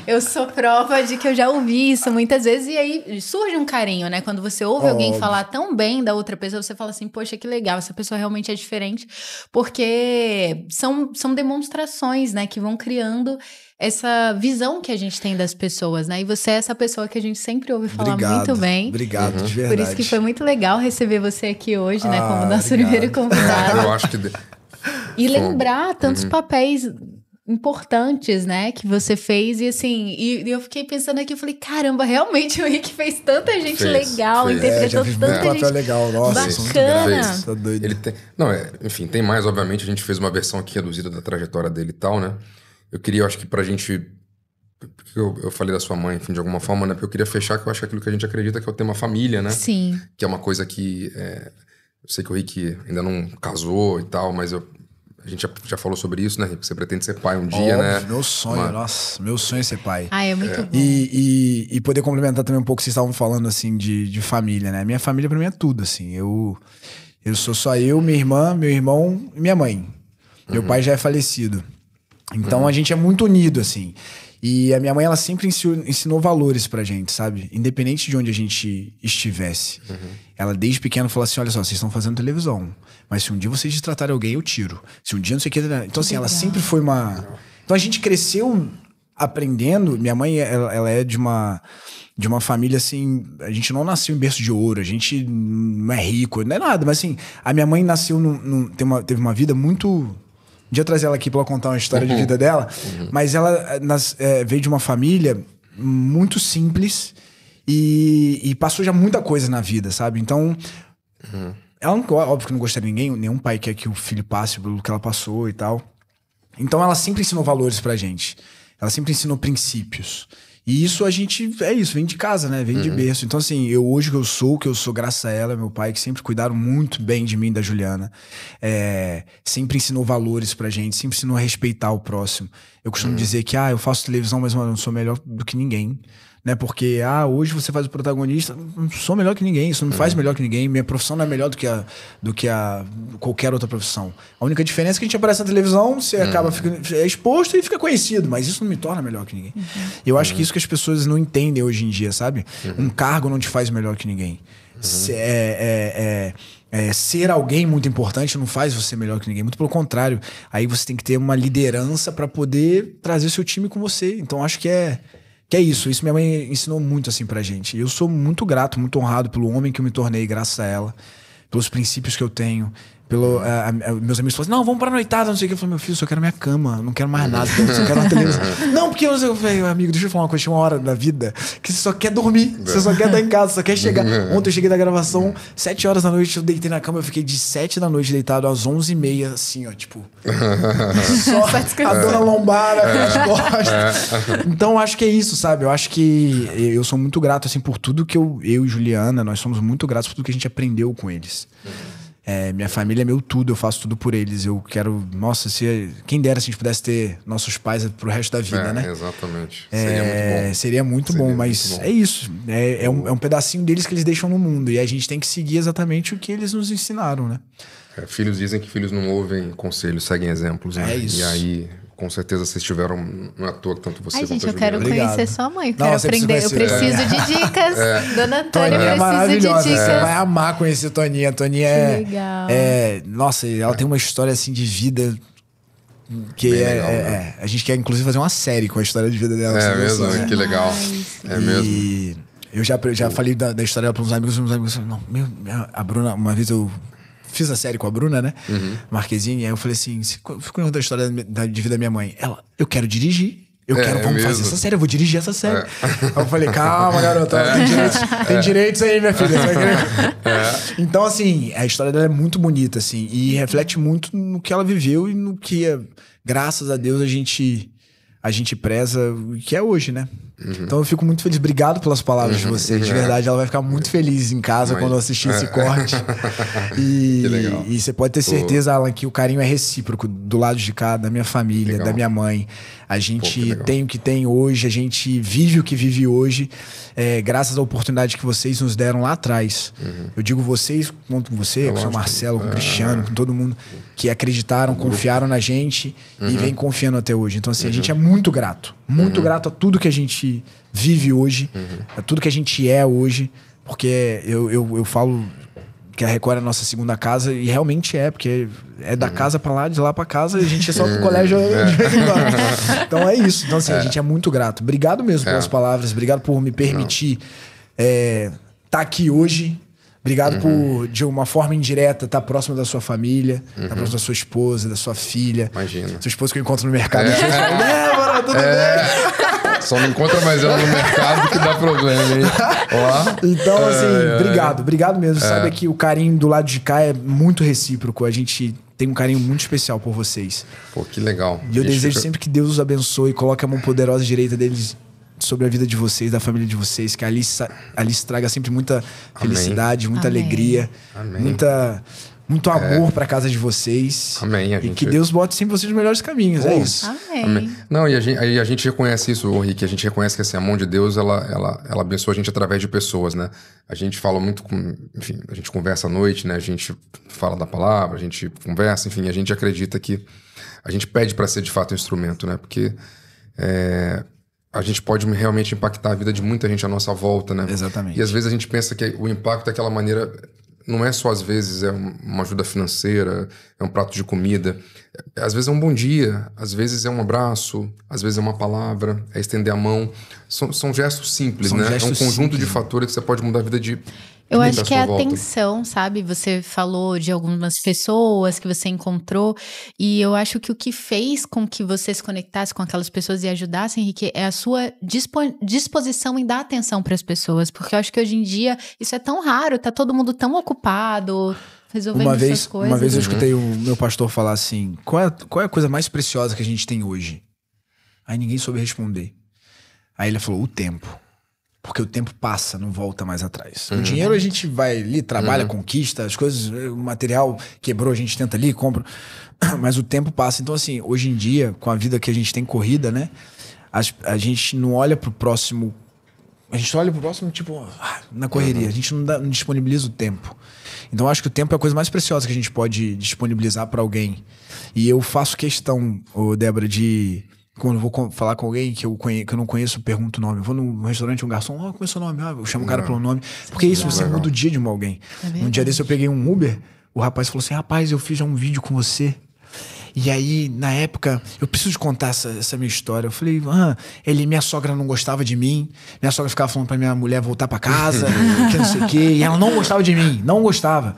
Eu sou prova de que eu já ouvi isso muitas vezes e aí surge um carinho, né? Quando você ouve alguém falar tão bem da outra pessoa, você fala assim, poxa, que legal, essa pessoa realmente é diferente, porque são demonstrações, né, que vão criando essa visão que a gente tem das pessoas, né, e você é essa pessoa que a gente sempre ouve falar muito bem. Obrigado, de verdade. Por isso que foi muito legal receber você aqui hoje, né, como nosso primeiro convidado. Eu acho que... E lembrar tantos papéis importantes, né, que você fez, e assim, e eu fiquei pensando aqui, eu falei, caramba, realmente o Rick fez tanta gente legal, interpretou tanta gente legal, nossa, bacana. Tá doido. Ele tem, enfim, tem mais, obviamente, a gente fez uma versão aqui reduzida da trajetória dele e tal, né, eu acho que pra gente, porque eu falei da sua mãe, enfim, de alguma forma, né, porque eu queria fechar, que eu acho que aquilo que a gente acredita que é o tema família, né, sim, que é uma coisa que, eu sei que o Rick ainda não casou e tal, mas a gente já falou sobre isso, né, Rick? Você pretende ser pai um dia, né? Meu sonho, nossa, meu sonho é ser pai. É muito bom. E poder complementar também um pouco, vocês estavam falando, assim, de família, né? Minha família pra mim é tudo, assim. Eu sou só eu, minha irmã, meu irmão e minha mãe. Meu pai já é falecido. Então a gente é muito unido, assim. E a minha mãe, ela sempre ensinou valores pra gente, sabe? Independente de onde a gente estivesse. Ela, desde pequena, falou assim, olha só, vocês estão fazendo televisão. Mas se um dia vocês destratarem alguém, eu tiro. Se um dia não sei o que... Então, assim, ela sempre foi uma... Então a gente cresceu aprendendo. Minha mãe, ela é de uma família, assim... A gente não nasceu em berço de ouro. A gente não é rico, não é nada. Mas, assim, a minha mãe nasceu... teve uma vida muito... Um dia eu trazer ela aqui pra ela contar uma história de vida dela. Mas ela veio de uma família muito simples e passou já muita coisa na vida, sabe? Então, ela, óbvio que não gostaria de ninguém, nenhum pai quer que o filho passe pelo que ela passou e tal. Então, ela sempre ensinou valores pra gente. Ela sempre ensinou princípios. E isso vem de casa, né? Vem de berço. Então, assim, hoje o que eu sou graças a ela, meu pai, que sempre cuidaram muito bem de mim e da Juliana. Sempre ensinou valores pra gente, sempre ensinou a respeitar o próximo. Eu costumo dizer que, eu faço televisão, mas, mano, eu não sou melhor do que ninguém. Né? Porque, hoje você faz o protagonista, não sou melhor que ninguém, isso não me faz melhor que ninguém, minha profissão não é melhor do que qualquer outra profissão. A única diferença é que a gente aparece na televisão, você acaba ficando exposto e fica conhecido, mas isso não me torna melhor que ninguém. Eu acho que isso que as pessoas não entendem hoje em dia, sabe? Um cargo não te faz melhor que ninguém. Ser alguém muito importante não faz você melhor que ninguém, muito pelo contrário. Aí você tem que ter uma liderança para poder trazer o seu time com você. Então acho que é isso minha mãe ensinou muito assim pra gente. Eu sou muito grato, muito honrado pelo homem que eu me tornei graças a ela, pelos princípios que eu tenho, meus amigos falam assim, não, vamos pra noitada, não sei o que. Eu falei, meu filho, eu só quero minha cama, não quero mais nada, eu só quero uma televisão. Não, porque eu falei, amigo, deixa eu falar uma coisa, tinha uma hora da vida que você só quer dormir, você só quer estar em casa, só quer chegar. Ontem eu cheguei da gravação, 7 horas da noite, eu deitei na cama, eu fiquei de 7 da noite deitado às 11h30, assim, ó, tipo... só a dor na lombar, as costas. Então, acho que é isso, sabe? Eu acho que eu sou muito grato, assim, por tudo que eu e Juliana, nós somos muito gratos por tudo que a gente aprendeu com eles. Minha família é meu tudo, eu faço tudo por eles. Eu quero... Nossa, quem dera se a gente pudesse ter nossos pais pro resto da vida, né? Exatamente. Seria muito bom, mas é isso. É um pedacinho deles que eles deixam no mundo. E a gente tem que seguir exatamente o que eles nos ensinaram, né? Filhos dizem que filhos não ouvem conselhos, seguem exemplos, né? É isso. E aí... Com certeza vocês tiveram, não é à toa que tanto você quanto a gente, eu Juliana. quero conhecer sua mãe, eu quero aprender, eu preciso de dicas. Dona Tânia, eu preciso de dicas. Você vai amar conhecer a Toninha. A Toninha legal. Nossa, ela tem uma história assim de vida que legal, né? A gente quer inclusive fazer uma série com a história de vida dela. Mesmo, né? Que legal. Mesmo. Eu já falei da história dela para uns amigos falaram, não, a Bruna, uma vez eu fiz a série com a Bruna, né? Marquezine. Aí eu falei assim, ficou da história de vida da minha mãe. Eu quero dirigir. Vamos fazer essa série, eu vou dirigir essa série. Aí eu falei, calma, garota, tem direitos aí, minha filha. Você vai querer... Então, assim, a história dela é muito bonita, assim, e reflete muito no que ela viveu e no que, graças a Deus, a gente preza o que é hoje, né? Então eu fico muito feliz. Obrigado pelas palavras de vocês. De verdade, ela vai ficar muito feliz em casa quando eu assistir esse corte. Que legal. E você pode ter certeza, Alan, que o carinho é recíproco do lado de cá, da minha família, da minha mãe. A gente tem o que tem hoje, a gente vive o que vive hoje, graças à oportunidade que vocês nos deram lá atrás. Eu digo vocês, conto com você, com o seu Marcelo, com o Cristiano, com todo mundo que acreditaram, confiaram na gente e vem confiando até hoje. Então, assim, a gente é muito grato. Muito grato a tudo que a gente vive hoje, a tudo que a gente é hoje, porque eu falo que a Record é a nossa segunda casa, e realmente porque é da casa pra lá, de lá pra casa, e a gente é só pro colégio de vez em quando. Então é isso. Então, assim, a gente é muito grato. Obrigado mesmo pelas palavras, obrigado por me permitir tá aqui hoje. Obrigado por, de uma forma indireta, estar próximo da sua família, estar próximo da sua esposa, da sua filha. Imagina. Sua esposa que eu encontro no mercado. Débora, tudo bem? Só não encontra mais ela no mercado que dá problema, hein? Então, assim, obrigado mesmo. Sabe que o carinho do lado de cá é muito recíproco. A gente tem um carinho muito especial por vocês. Pô, que legal. E eu desejo sempre que Deus os abençoe e coloque a mão poderosa direita deles sobre a vida de vocês, da família de vocês, que a Alice traga sempre muita felicidade, muita alegria, muito amor pra casa de vocês. Amém. E que Deus bote sempre vocês nos melhores caminhos, é isso. Amém. Não, e a gente reconhece isso, Rick, a gente reconhece que assim, a mão de Deus, ela abençoa a gente através de pessoas, né? A gente fala muito enfim, a gente conversa à noite, né? A gente fala da palavra, a gente conversa, enfim, a gente acredita que a gente pede para ser de fato um instrumento, né? Porque a gente pode realmente impactar a vida de muita gente à nossa volta, né? Exatamente. E às vezes a gente pensa que o impacto daquela maneira não é só às vezes uma ajuda financeira, é um prato de comida. Às vezes é um bom dia, às vezes é um abraço, às vezes é uma palavra, é estender a mão. São gestos simples, né? É um conjunto de fatores que você pode mudar a vida de Eu acho que é atenção, sabe? Você falou de algumas pessoas que você encontrou, e eu acho que o que fez com que você se conectasse com aquelas pessoas e ajudasse, Henrique, é a sua disposição em dar atenção para as pessoas, porque eu acho que hoje em dia isso é tão raro, tá todo mundo tão ocupado, resolvendo essas coisas. Uma vez eu escutei o meu pastor falar assim, qual é a coisa mais preciosa que a gente tem hoje? Aí ninguém soube responder. Aí ele falou, o tempo. Porque o tempo passa, não volta mais atrás. O dinheiro a gente vai ali, trabalha, conquista, as coisas, o material quebrou, a gente tenta ali, compra. Mas o tempo passa. Então, assim, hoje em dia, com a vida que a gente tem corrida, né? A gente não olha pro próximo. A gente olha pro próximo, tipo, na correria. A gente não disponibiliza o tempo. Então, eu acho que o tempo é a coisa mais preciosa que a gente pode disponibilizar pra alguém. E eu faço questão, Débora, de. Quando eu vou falar com alguém que eu não conheço, eu pergunto o nome. Eu vou num restaurante, um garçom, como é o seu nome? Eu chamo o cara pelo nome. Porque isso, você muda o dia de alguém. Um dia desse eu peguei um Uber, o rapaz falou assim, rapaz, eu fiz já um vídeo com você. E aí, na época, eu preciso de contar essa minha história. Eu falei, minha sogra não gostava de mim. Minha sogra ficava falando pra minha mulher voltar pra casa, que não sei o quê. E ela não gostava de mim, não gostava.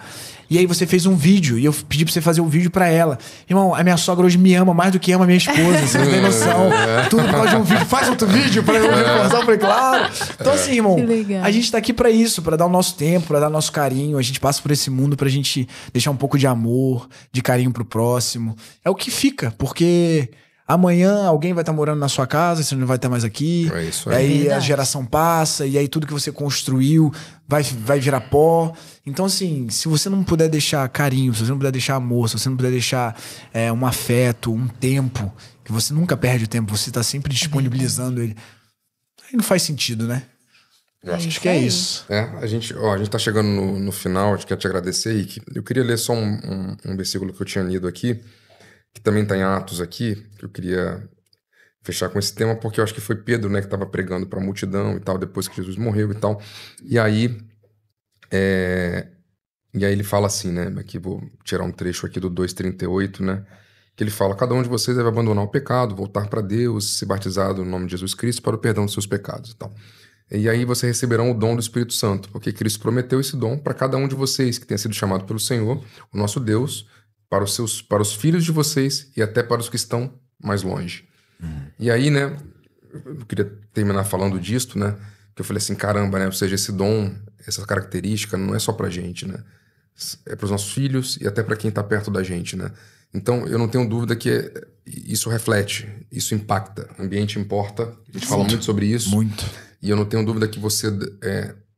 E aí você fez um vídeo, e eu pedi pra você fazer um vídeo pra ela. Irmão, a minha sogra hoje me ama mais do que ama a minha esposa, você não tem noção. Tudo por causa de um vídeo. Faz outro vídeo pra eu reforçar. Eu falei, claro. Então assim, irmão, a gente tá aqui pra isso, pra dar o nosso tempo, pra dar o nosso carinho. A gente passa por esse mundo pra gente deixar um pouco de amor, de carinho pro próximo. É o que fica, porque amanhã alguém vai estar morando na sua casa, você não vai estar mais aqui. É isso aí. Aí a geração passa, e aí tudo que você construiu vai virar pó. Então, assim, se você não puder deixar carinho, se você não puder deixar amor, se você não puder deixar um afeto, um tempo, que você nunca perde o tempo, você tá sempre disponibilizando ele, aí não faz sentido, né? Eu acho que é isso. A gente tá chegando no final, a gente quer te agradecer, Rick. Eu queria ler só um versículo que eu tinha lido aqui, que também está em Atos aqui, que eu queria fechar com esse tema, porque eu acho que foi Pedro, né, que estava pregando para a multidão e tal, depois que Jesus morreu e tal. E aí ele fala assim, né, aqui vou tirar um trecho aqui do 2:38, né, que ele fala, cada um de vocês deve abandonar o pecado, voltar para Deus, ser batizado no nome de Jesus Cristo para o perdão dos seus pecados e tal. E aí vocês receberão o dom do Espírito Santo, porque Cristo prometeu esse dom para cada um de vocês que tenha sido chamado pelo Senhor, o nosso Deus, para os filhos de vocês e até para os que estão mais longe. E aí, né, eu queria terminar falando disto, né, que eu falei assim, caramba, né, ou seja, esse dom, essa característica não é só pra gente, né, é para os nossos filhos e até para quem tá perto da gente, né. Então, eu não tenho dúvida que isso reflete, isso impacta, o ambiente importa, a gente fala muito sobre isso. Muito. E eu não tenho dúvida que você,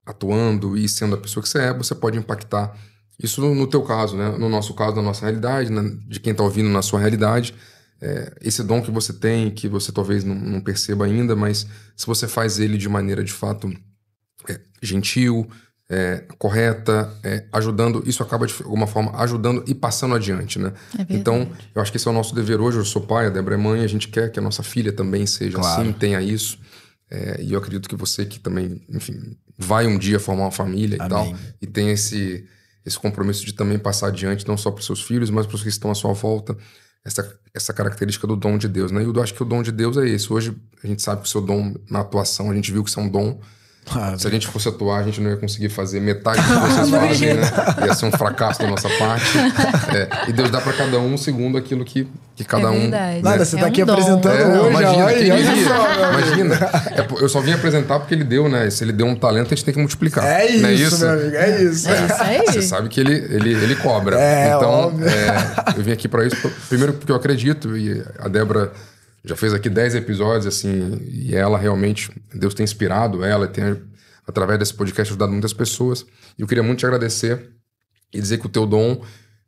atuando e sendo a pessoa que você pode impactar. Isso no teu caso, né? No nosso caso, na nossa realidade, de quem está ouvindo na sua realidade. Esse dom que você tem, que você talvez não perceba ainda, mas se você faz ele de maneira, de fato, gentil, correta, ajudando, isso acaba de alguma forma ajudando e passando adiante, né? Então, eu acho que esse é o nosso dever hoje. Eu sou pai, a Débora é mãe, a gente quer que a nossa filha também seja assim, tenha isso. E eu acredito que você que também, enfim, vai um dia formar uma família e tal, e tem esse compromisso de também passar adiante, não só para os seus filhos, mas para os que estão à sua volta, essa característica do dom de Deus, né? E eu acho que o dom de Deus é esse. Hoje a gente sabe que o seu dom na atuação, a gente viu que isso é um dom. Se a gente fosse atuar, a gente não ia conseguir fazer metade do que vocês fazem, né? Ia ser um fracasso da nossa parte. E Deus dá para cada um segundo aquilo que cada um... Nada, você tá aqui apresentando hoje. Imagina. Eu só vim apresentar porque ele deu, né? Se ele deu um talento, a gente tem que multiplicar. É isso, não é isso? Meu amigo, é isso. É isso aí. Você sabe que ele cobra. Então, eu vim aqui para isso. Primeiro porque eu acredito, e a Débora já fez aqui 10 episódios, assim, e ela realmente, Deus tem inspirado ela, tem, através desse podcast, ajudado muitas pessoas. E eu queria muito te agradecer e dizer que o teu dom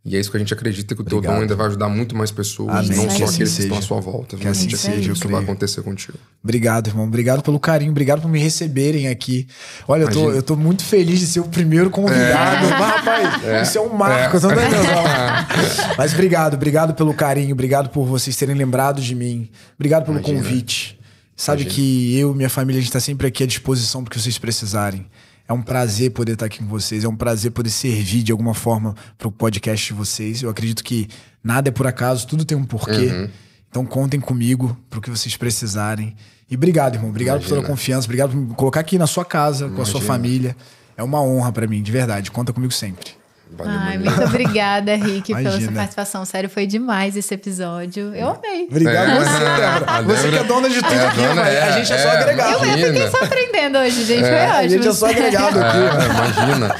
E é isso que a gente acredita, que o teu dom ainda vai ajudar muito mais pessoas, Amém. não só Que aqueles que assim estão à seja. sua volta. Que assim A gente seja, acredita eu que isso vai creio. acontecer contigo. Obrigado, irmão. Obrigado pelo carinho. Obrigado por me receberem aqui. Olha, Imagina. eu tô muito feliz de ser o primeiro convidado. Mas, rapaz, isso é um marco. Você não tá entendendo? Mas obrigado pelo carinho. Obrigado por vocês terem lembrado de mim. Obrigado pelo convite. Sabe que eu e minha família, a gente tá sempre aqui à disposição pro que vocês precisarem. É um prazer poder estar aqui com vocês. É um prazer poder servir de alguma forma pro podcast de vocês. Eu acredito que nada é por acaso, tudo tem um porquê. Então contem comigo pro que vocês precisarem. E obrigado, irmão. Obrigado por toda a confiança. Obrigado por me colocar aqui na sua casa, com a sua família. É uma honra pra mim, de verdade. Conta comigo sempre. Valeu, Ai, meu muito obrigada, Rick, pela Imagina. sua participação. Sério, foi demais esse episódio. Eu amei. Obrigado você, Débora. Você que é dona de tudo aqui, mas a gente é só agregado. Eu mesmo fiquei só aprendendo hoje, gente. Foi ótimo. A gente é só agregado aqui. Imagina.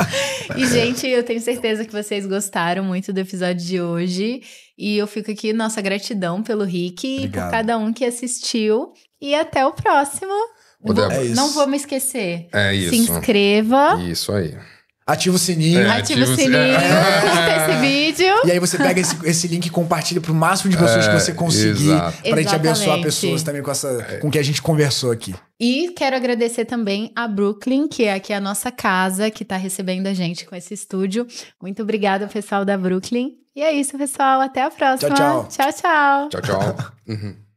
E, gente, eu tenho certeza que vocês gostaram muito do episódio de hoje. E eu fico aqui, nossa gratidão pelo Rick e por cada um que assistiu. E até o próximo. Débora. Não vou me esquecer. É isso. Se inscreva. Isso aí. Ativa o sininho. Ativa o sininho. Curta esse vídeo. E aí você pega esse link e compartilha pro máximo de pessoas que você conseguir. Exato. Pra gente abençoar Exatamente. pessoas também com o que a gente conversou aqui. E quero agradecer também a Brooklyn, que é aqui a nossa casa, que tá recebendo a gente com esse estúdio. Muito obrigada, pessoal da Brooklyn. E é isso, pessoal. Até a próxima. Tchau, tchau. Tchau, tchau. Tchau, tchau.